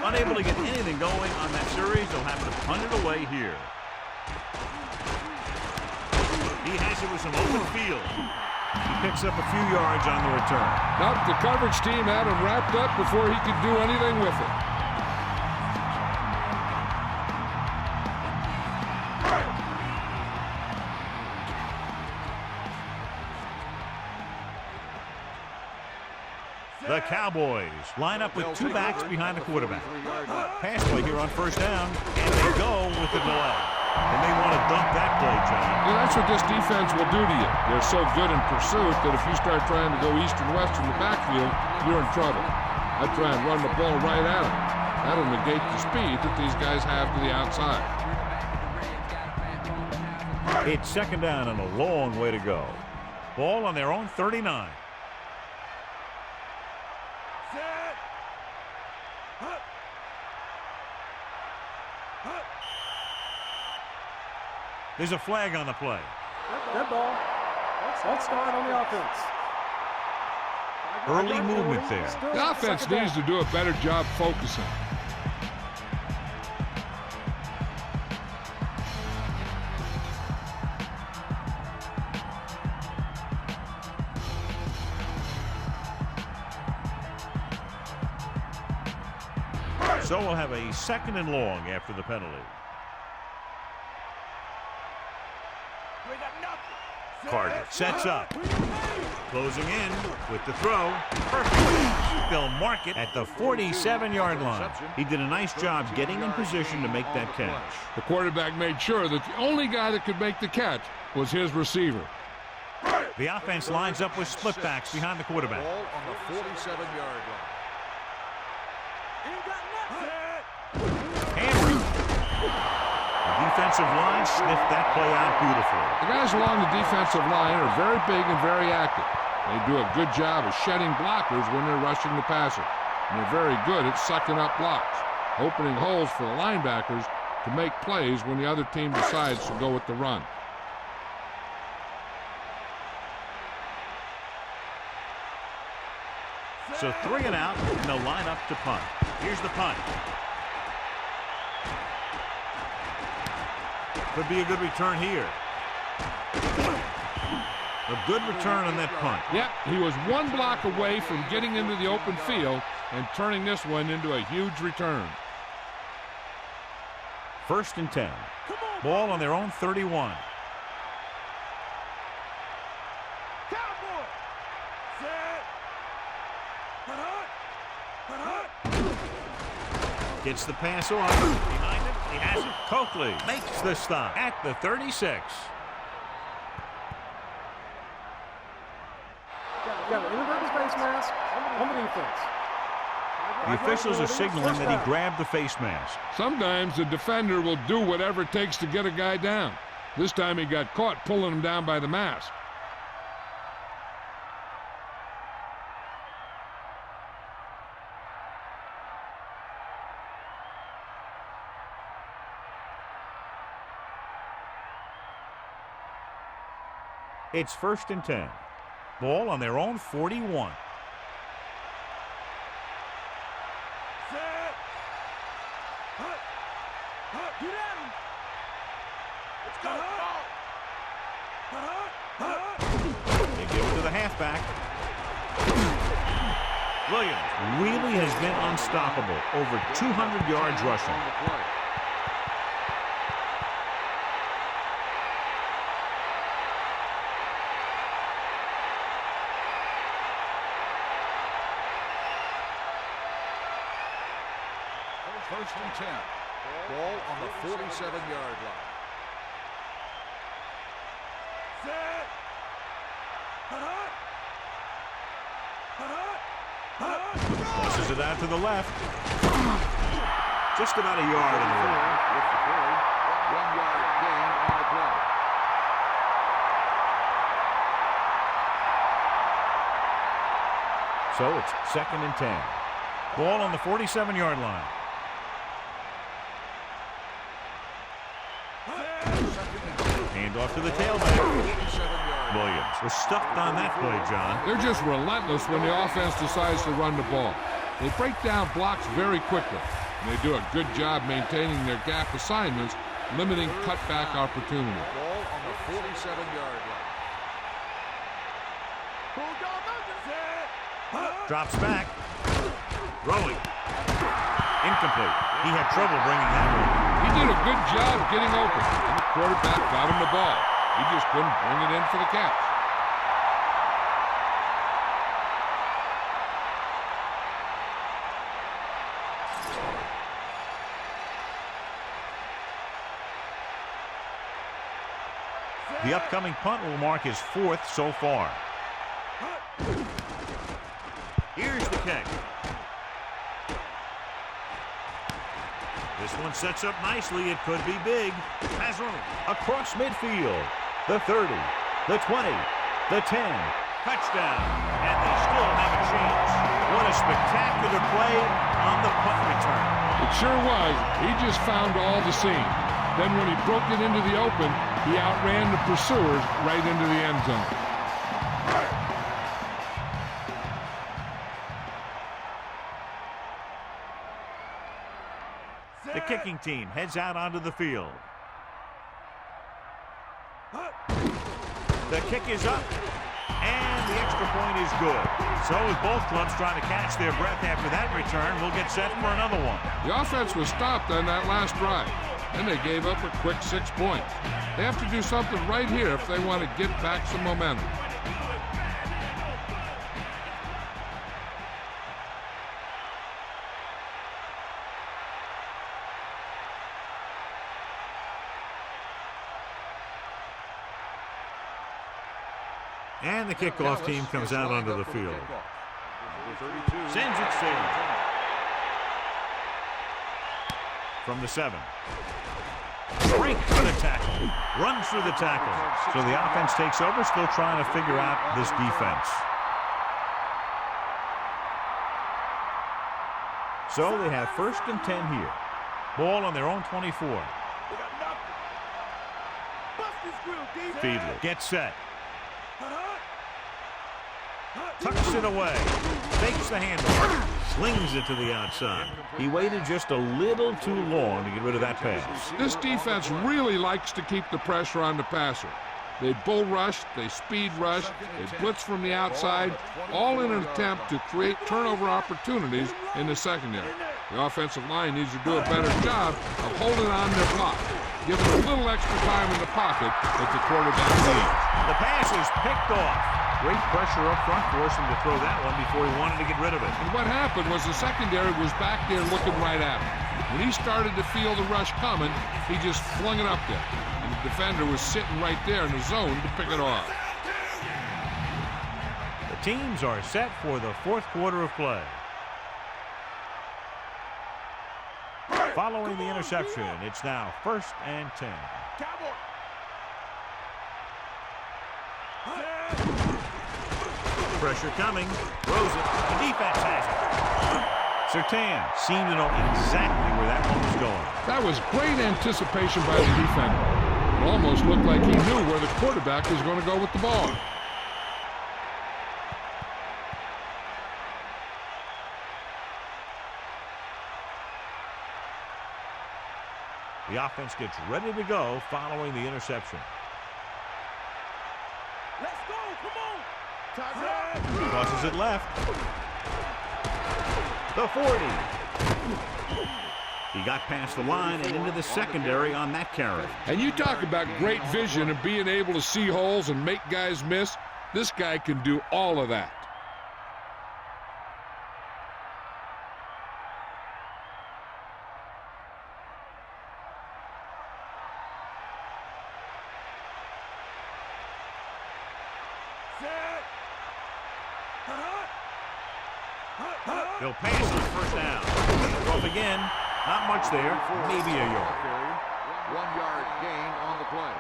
Unable to get anything going on that series, they'll have to punt it away here. He has it with some open field. He picks up a few yards on the return. Nope, the coverage team had him wrapped up before he could do anything with it. The Cowboys line up with two backs behind the quarterback. Pass play here on first down, and they go with the delay. And they want to dump that play, John. Yeah, that's what this defense will do to you. They're so good in pursuit that if you start trying to go east and west in the backfield, you're in trouble. I try and run the ball right at them. That'll negate the speed that these guys have to the outside. It's second down and a long way to go. Ball on their own 39. There's a flag on the play. Dead ball. Let's start on the offense. Early movement there. The offense needs to do a better job focusing. So we'll have a second and long after the penalty. Carter sets up. Closing in with the throw. Perfect. They'll mark it at the 47-yard line. He did a nice job getting in position to make that catch. The quarterback made sure that the only guy that could make the catch was his receiver. The offense lines up with split backs behind the quarterback. Ball on the 47-yard line. Defensive line sniffed that play out beautifully. The guys along the defensive line are very big and very active. They do a good job of shedding blockers when they're rushing the passer. And they're very good at sucking up blocks, opening holes for the linebackers to make plays when the other team decides to go with the run. So 3 and out, and they'll line up to punt. Here's the punt. Could be a good return here. A good return on that punt. Yep, he was one block away from getting into the open field and turning this one into a huge return. First and 10. Ball on their own 31. Gets the pass on. Behind him. He has it. Coakley makes the stop at the 36. Got an inverted face mask on the defense. The officials are signaling that he grabbed the face mask. Sometimes the defender will do whatever it takes to get a guy down. This time he got caught pulling him down by the mask. It's first and 10. Ball on their own 41. They give it to the halfback. Williams really has been unstoppable. Over 200 yards rushing. first and 10. Ball on the 47-yard line. Set. Tosses it out to the left. Just about a yard in the way. With the play, 1-yard gain on the play. So it's 2nd and 10. Ball on the 47-yard line. Hand off to the tailback. Williams was stuffed on that play, John. They're just relentless when the offense decides to run the ball. They break down blocks very quickly, and they do a good job maintaining their gap assignments, limiting cutback opportunity. Ball on the 47-yard line. Drops back. Throwing. Incomplete. He had trouble bringing that one. He did a good job getting open, and the quarterback got him the ball. He just couldn't bring it in for the catch. The upcoming punt will mark his 4th so far. Here's the kick. This one sets up nicely. It could be big. Has room. Across midfield. The 30. The 20. The 10. Touchdown. And they still have a chance. What a spectacular play on the punt return. It sure was. He just found all the seam. Then when he broke it into the open, he outran the pursuers right into the end zone. The kicking team heads out onto the field. The kick is up, and the extra point is good. So with both clubs trying to catch their breath after that return, we'll get set for another one. The offense was stopped on that last drive, and they gave up a quick 6 points. They have to do something right here if they want to get back some momentum. And the kickoff team comes out onto the field. Sends it sailing. From the 7. Straight for the tackle. Runs through the tackle. So the offense takes over, still trying to figure out this defense. So they have 1st and 10 here. Ball on their own 24. Fiedler gets set. Tucks it away. Takes the handoff. Slings it to the outside. He waited just a little too long to get rid of that pass. This defense really likes to keep the pressure on the passer. They bull rush, they speed rush, they blitz from the outside, all in an attempt to create turnover opportunities in the secondary. The offensive line needs to do a better job of holding on their block, giving a little extra time in the pocket that the quarterback needs. The pass is picked off. Great pressure up front forced him to throw that one before he wanted to get rid of it. And what happened was the secondary was back there looking right at him. When he started to feel the rush coming, he just flung it up there. And the defender was sitting right there in the zone to pick it off. The teams are set for the 4th quarter of play. Following the interception, it's now 1st and 10. Pressure coming. Throws it. The defense has it. Surtain seemed to know exactly where that one was going. That was great anticipation by the defender. It almost looked like he knew where the quarterback was going to go with the ball. The offense gets ready to go following the interception. Let's go, come on. Crosses it left. The 40. He got past the line and into the secondary on that carry. And you talk about great vision and being able to see holes and make guys miss. This guy can do all of that. They'll pass on first down. Off again. Not much there. Maybe a yard. 1 yard gain on the play.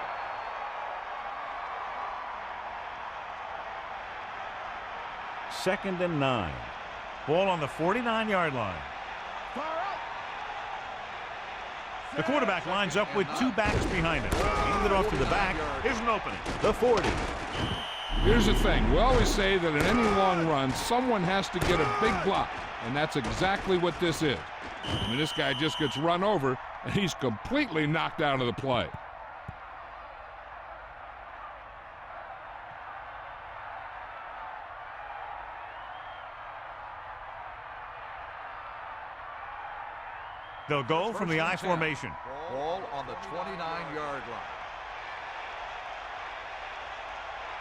Second and 9. Ball on the 49-yard line. The quarterback lines up with 2 backs behind him. Hand it off to the back. Here's an opening. The 40. Here's the thing. We always say that in any long run, someone has to get a big block, and that's exactly what this is. I mean, this guy just gets run over, and he's completely knocked out of the play. They'll go from the I formation. Ball on the 29-yard line.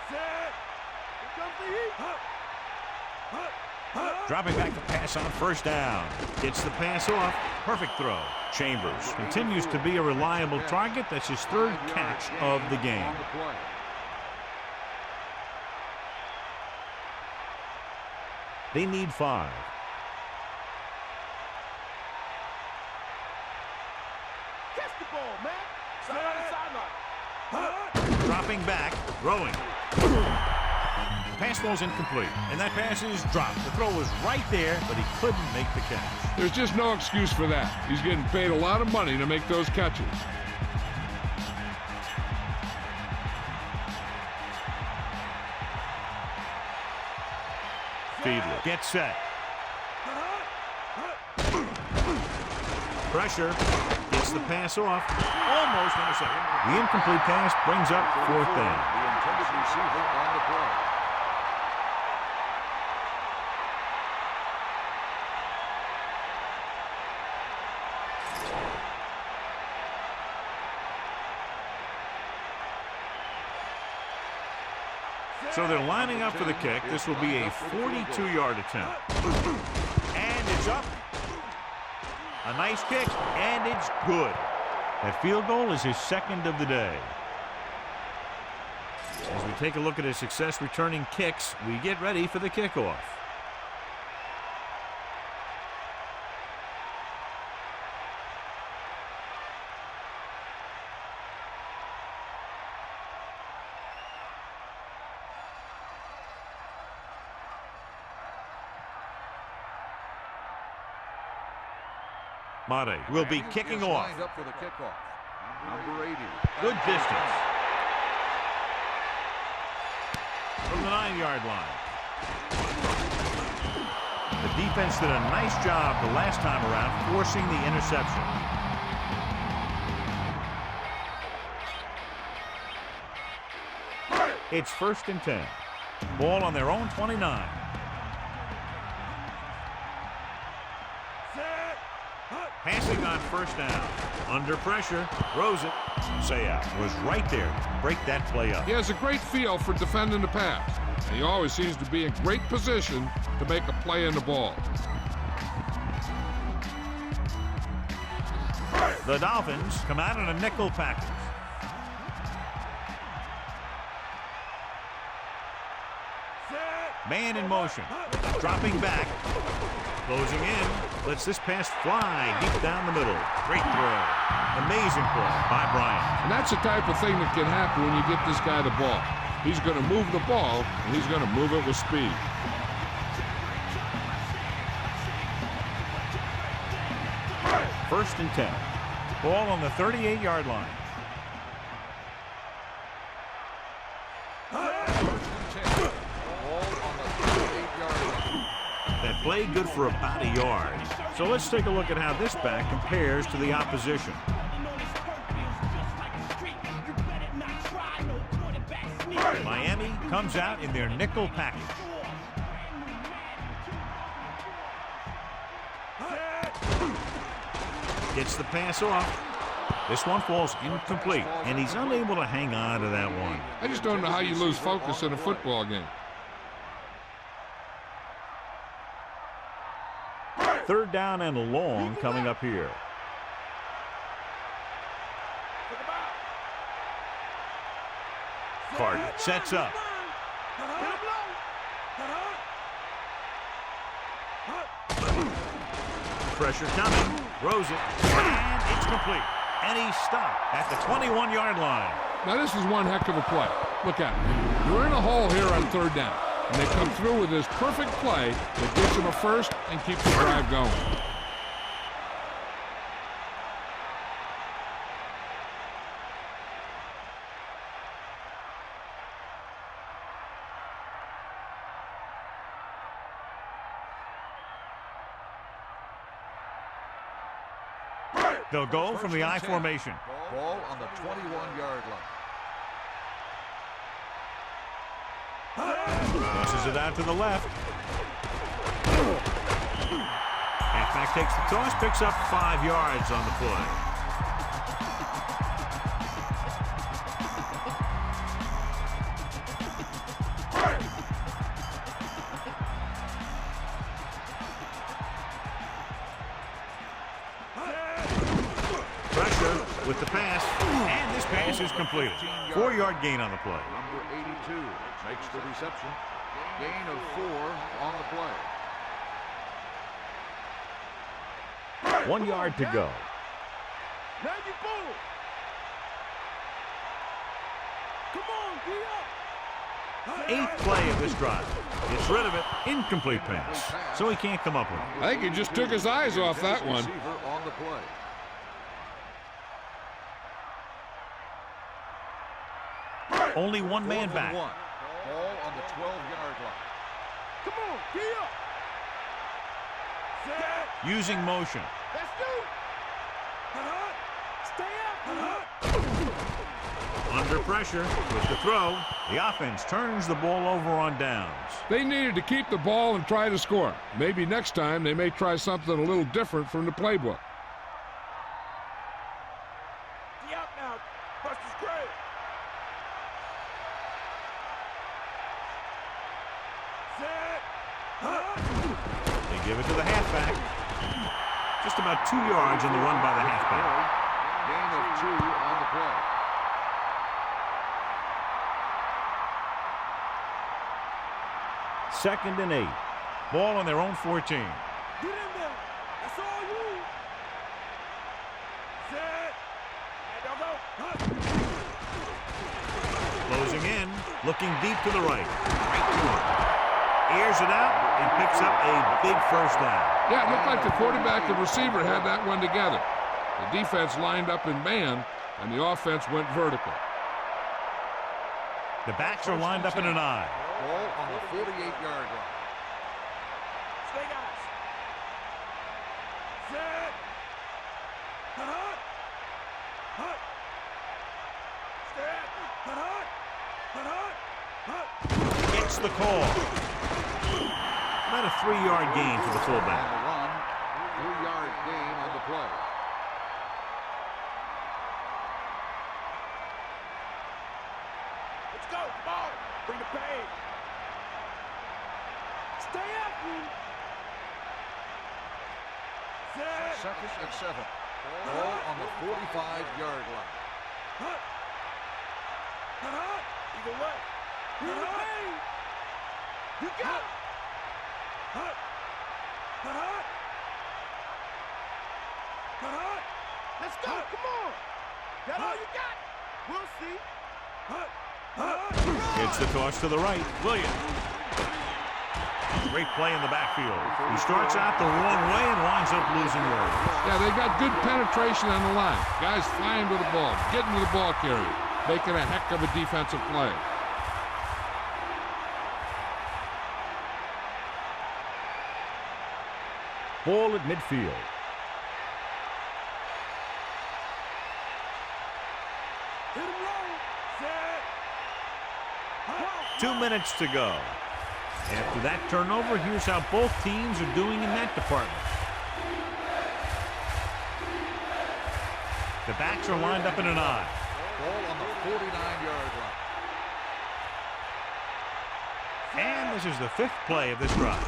Set. Here comes the heat. Dropping back to pass on first down. Gets the pass off. Perfect throw. Chambers continues to be a reliable target. That's his 3rd catch of the game. They need 5. Catch the ball, man. Sideline. Dropping back, throwing. Pass ball's incomplete, and that pass is dropped. The throw was right there, but he couldn't make the catch. There's just no excuse for that. He's getting paid a lot of money to make those catches. Fiedler gets set. Pressure. Gets the pass off. Almost intercepted. The incomplete pass brings up 4th down. The intended receiver on the play. So they're lining up for the kick. This will be a 42-yard attempt. And it's up. A nice kick, and it's good. That field goal is his 2nd of the day. As we take a look at his success returning kicks, we get ready for the kickoff. Mate will be kicking off. Lined up for the kickoff. Number 80. Good distance. From the 9-yard line. The defense did a nice job the last time around forcing the interception. It's 1st and 10. Ball on their own 29. Passing on first down. Under pressure. Throws it. Sayat was right there to break that play up. He has a great feel for defending the pass. And he always seems to be in great position to make a play in the ball. The Dolphins come out in a nickel package. Man in motion. Dropping back. Closing in. Lets this pass fly deep down the middle. Great throw. Amazing play by Bryant. And that's the type of thing that can happen when you get this guy the ball. He's going to move the ball, and he's going to move it with speed. First and 10. Ball on the 38-yard line. That play good for about a yard. So let's take a look at how this back compares to the opposition. Miami comes out in their nickel package. Gets the pass off. This one falls incomplete, and he's unable to hang on to that one. I just don't know how you lose focus in a football game. 3rd down and long coming up here. Carter sets up. Pressure coming. Throws it. And it's complete. And he's stopped at the 21-yard line. Now, this is one heck of a play. Look at it. You're in a hole here on 3rd down. And they come through with this perfect play that gets them a first and keeps the drive going. They'll go from the I formation. Ball on the 21-yard line. Tosses it out to the left. Halfback takes the toss, picks up 5 yards on the play. Pressure with the pass, and this pass is completed. 4-yard gain on the play. Number 82 makes the reception. Gain of 4 on the play. 1 yard to go. Now you boom. Come on, D up. 8th play of this drive. Gets rid of it. Incomplete pass. So he can't come up with it. I think he just took his eyes off that one. Receiver on the play. Only one man 4th and back. 1. Ball on the 12-yard line. Come on, D up. Set. Using motion. Let's do. Stay up. Under pressure with the throw. The offense turns the ball over on downs. They needed to keep the ball and try to score. Maybe next time they may try something a little different from the playbook. D up now. Buster's great. They give it to the halfback. Just about 2 yards in the run by the halfback. Gain of 2 on the play. Second and 8. Ball on their own 14. Get in there. That's all you. Set. And don't go. Closing in. Looking deep to the right. Right to him. Airs it out and picks up a big first down. Yeah, it looked like the quarterback and receiver had that one together. The defense lined up in man, and the offense went vertical. The backs are lined up in an I. Ball on the 48-yard line. Stay guys. Set. Stay. Gets the call. About a 3-yard gain for the fullback. On the run, 3-yard gain on the play. Let's go. Come on. Bring the pain. Stay up, you. Set. 2nd and 7. Ball on the 45-yard line. Either way. Bring the pain. You got it. Let's go. Come on. That all you got? We'll see. It's the toss to the right. Williams. Great play in the backfield. He starts out the wrong way and winds up losing road. Yeah, they got good penetration on the line. Guys flying with the ball, getting to the ball carrier, making a heck of a defensive play. Ball at midfield. Hit him low. Set. 2 minutes to go. After that turnover, here's how both teams are doing in that department. The backs are lined up in an I. Ball on the 49-yard line. And this is the 5th play of this drive.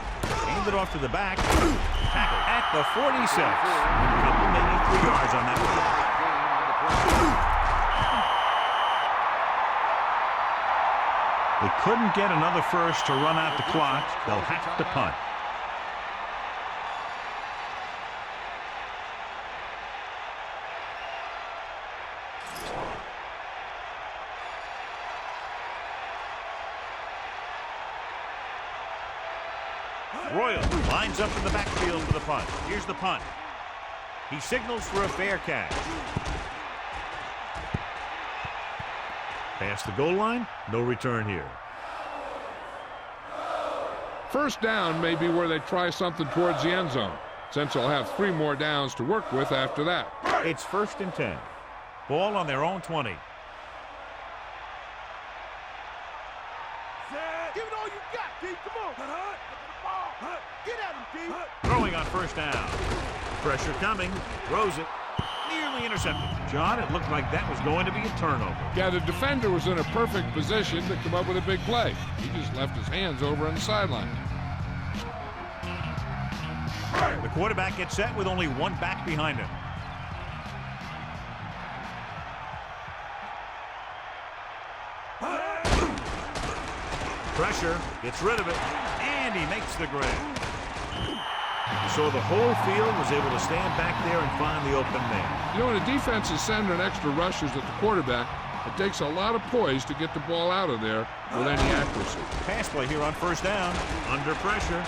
Handed off to the back. Tackle at the 46. Couple, maybe 3 yards on that one. Gain on the play. They couldn't get another first to run out the clock. They'll have to punt. Royal lines up in the backfield for the punt. Here's the punt. He signals for a fair catch. Past the goal line, no return here. First down may be where they try something towards the end zone, since they'll have 3 more downs to work with after that. It's 1st and 10. Ball on their own 20. Give it all you got, Keith. Come on. Get at him, Keith. Throwing on 1st down. Pressure coming. Throws it. Nearly intercepted. John, it looked like that was going to be a turnover. Yeah, the defender was in a perfect position to come up with a big play. He just left his hands over on the sideline. The quarterback gets set with only one back behind him. Pressure, gets rid of it, and he makes the grab. So the whole field was able to stand back there and find the open man. You know, when a defense is sending extra rushers at the quarterback, it takes a lot of poise to get the ball out of there with any accuracy. Pass play here on 1st down. Under pressure.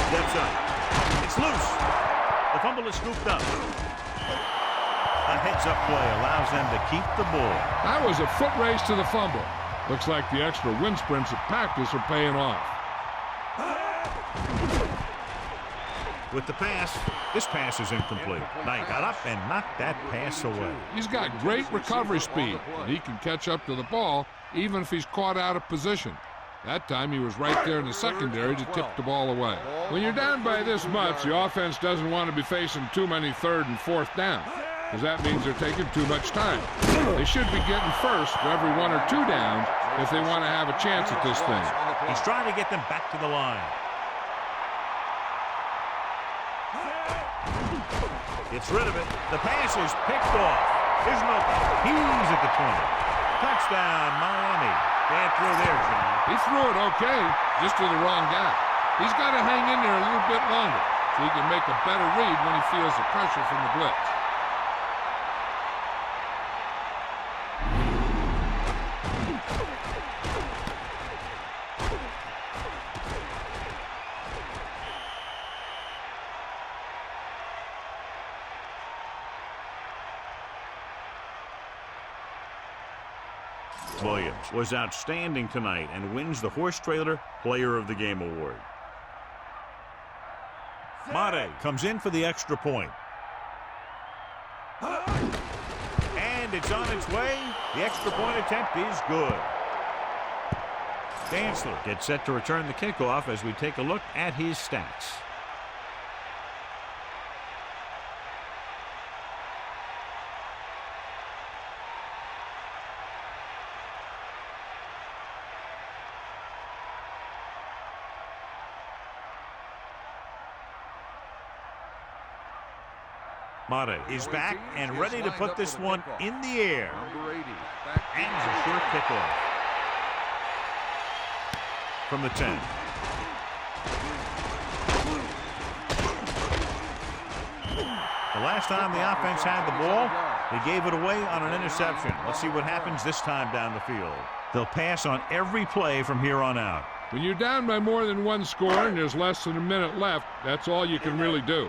Steps up. It's loose. The fumble is scooped up. A heads-up play allows them to keep the ball. That was a foot race to the fumble. Looks like the extra wind sprints at practice are paying off. With the pass, this pass is incomplete. Knight got up and knocked that pass away. He's got great recovery speed, and he can catch up to the ball even if he's caught out of position. That time he was right there in the secondary to tip the ball away. When you're down by this much, the offense doesn't want to be facing too many 3rd and 4th down, because that means they're taking too much time. They should be getting first for every 1 or 2 downs if they want to have a chance at this thing. He's trying to get them back to the line. Gets rid of it. The pass is picked off. There's no. He's at the 20. Touchdown, Miami. Bad throw there, John. He threw it okay, just to the wrong guy. He's got to hang in there a little bit longer so he can make a better read when he feels the pressure from the blitz. Williams was outstanding tonight and wins the Horse Trailer Player of the Game award. Madden comes in for the extra point. And it's on its way. The extra point attempt is good. Dantzler gets set to return the kickoff as we take a look at his stats. Mata is back and ready to put this one in the air. And a short kickoff from the 10. The last time the offense had the ball, they gave it away on an interception. Let's see what happens this time down the field. They'll pass on every play from here on out. When you're down by more than 1 score and there's less than a minute left, that's all you can really do.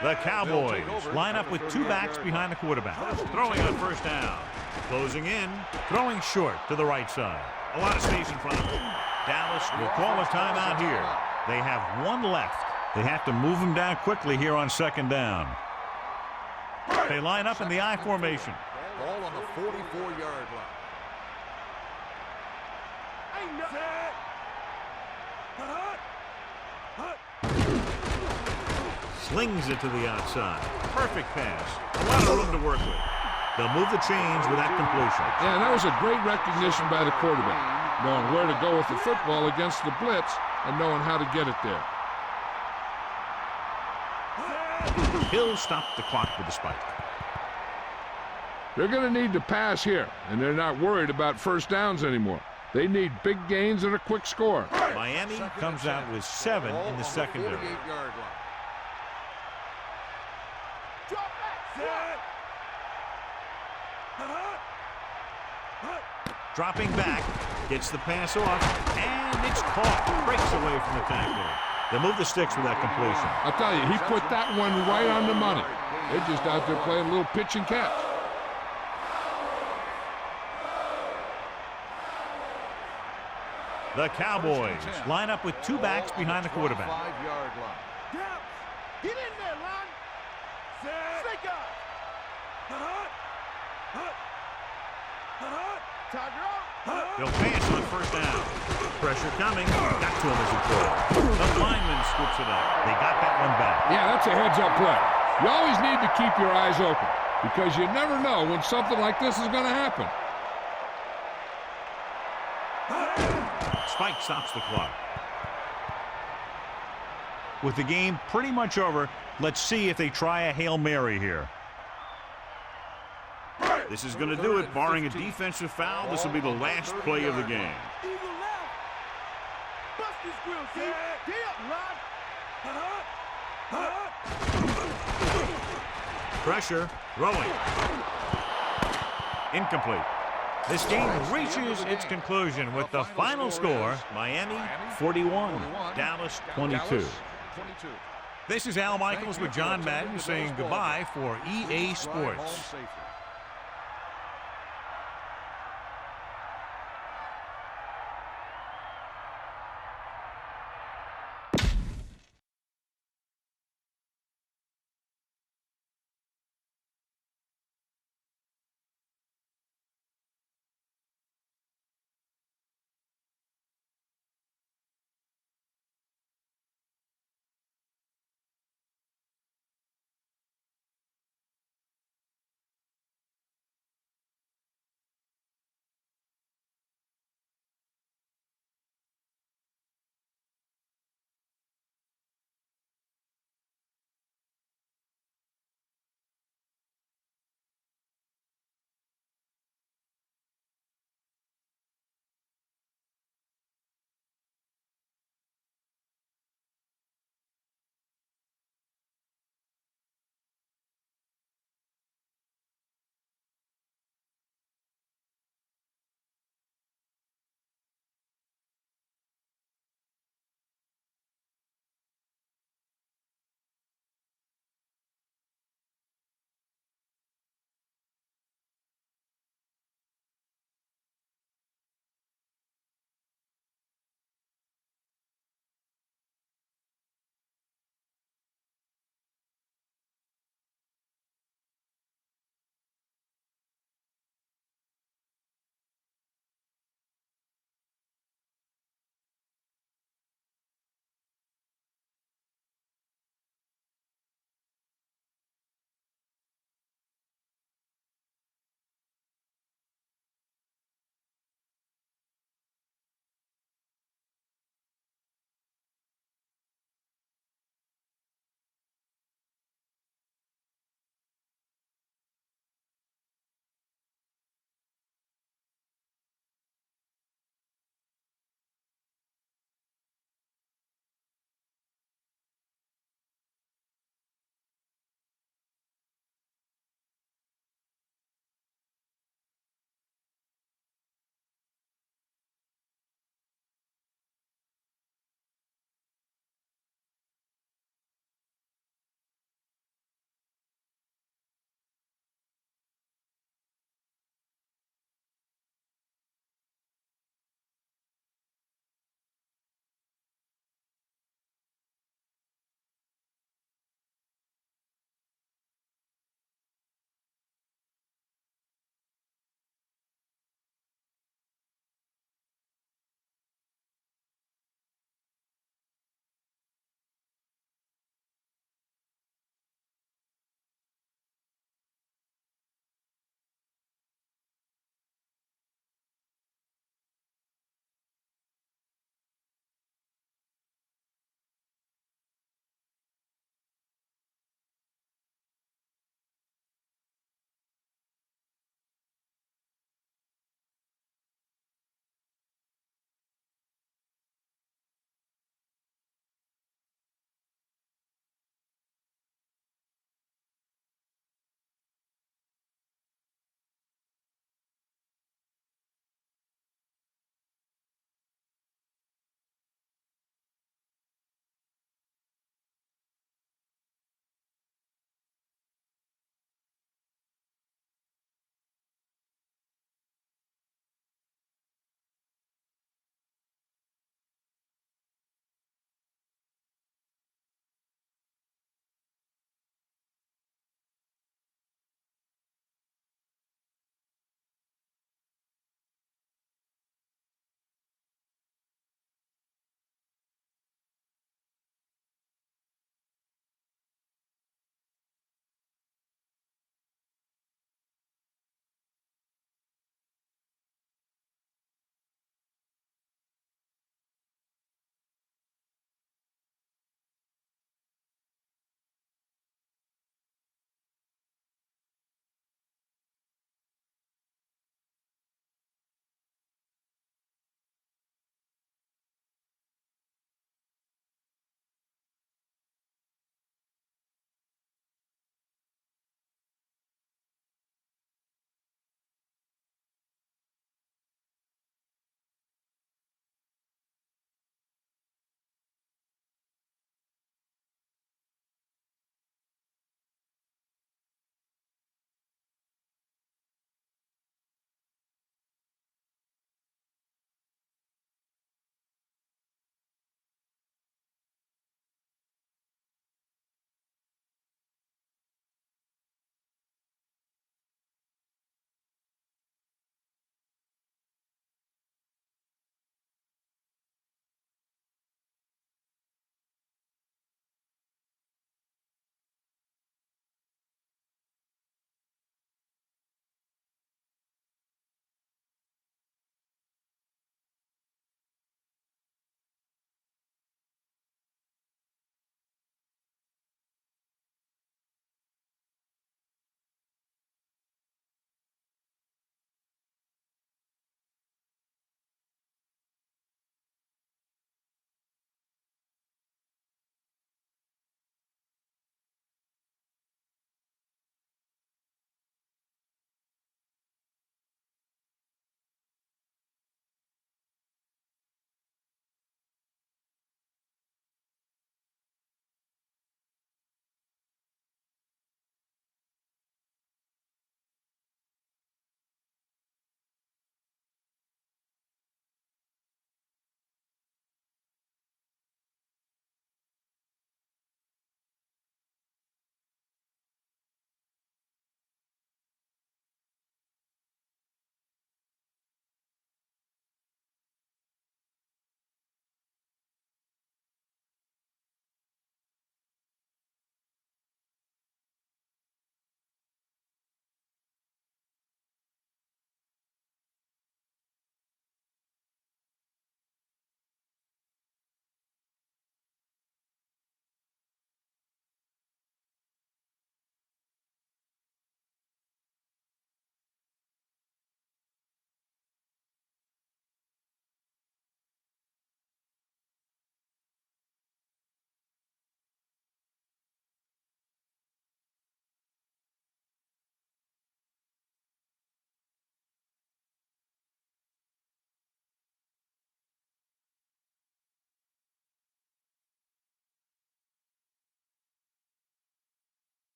The Cowboys line up with 2 backs behind the quarterback. Throwing on 1st down. Closing in. Throwing short to the right side. A lot of space in front of them. Dallas will call a timeout here. They have 1 left. They have to move him down quickly here on 2nd down. They line up in the I formation. Ball on the 44-yard line. Slings it to the outside. Perfect pass. A lot of room to work with. They'll move the chains with that completion. Yeah, that was a great recognition by the quarterback, knowing where to go with the football against the blitz and knowing how to get it there. He'll stop the clock with the spike. They're going to need to pass here, and they're not worried about 1st downs anymore. They need big gains and a quick score. Miami comes out with 7 in the secondary. Dropping back, Gets the pass off, and it's caught. Breaks away from the tackler. They move the sticks with that completion. I'll tell you, he put that one right on the money. They're just out there playing a little pitch and catch. The Cowboys line up with two backs behind the quarterback. 5-yard line. Down. Get in there, line. Set. Snake up. They'll pass on first down. Pressure coming. Got to him as he throws. The lineman scoops it up. They got that one back. Yeah, that's a heads-up play. You always need to keep your eyes open because you never know when something like this is going to happen. Spike stops the clock. With the game pretty much over, let's see if they try a Hail Mary here. This is going to do it. Barring a defensive foul, this will be the last play of the game. Eagle left. Bust his grill, see? Get up, Rod. Pressure. Rolling. Incomplete. This game reaches its conclusion with the final score, Miami 41, Dallas 22. This is Al Michaels with John Madden saying goodbye for EA Sports.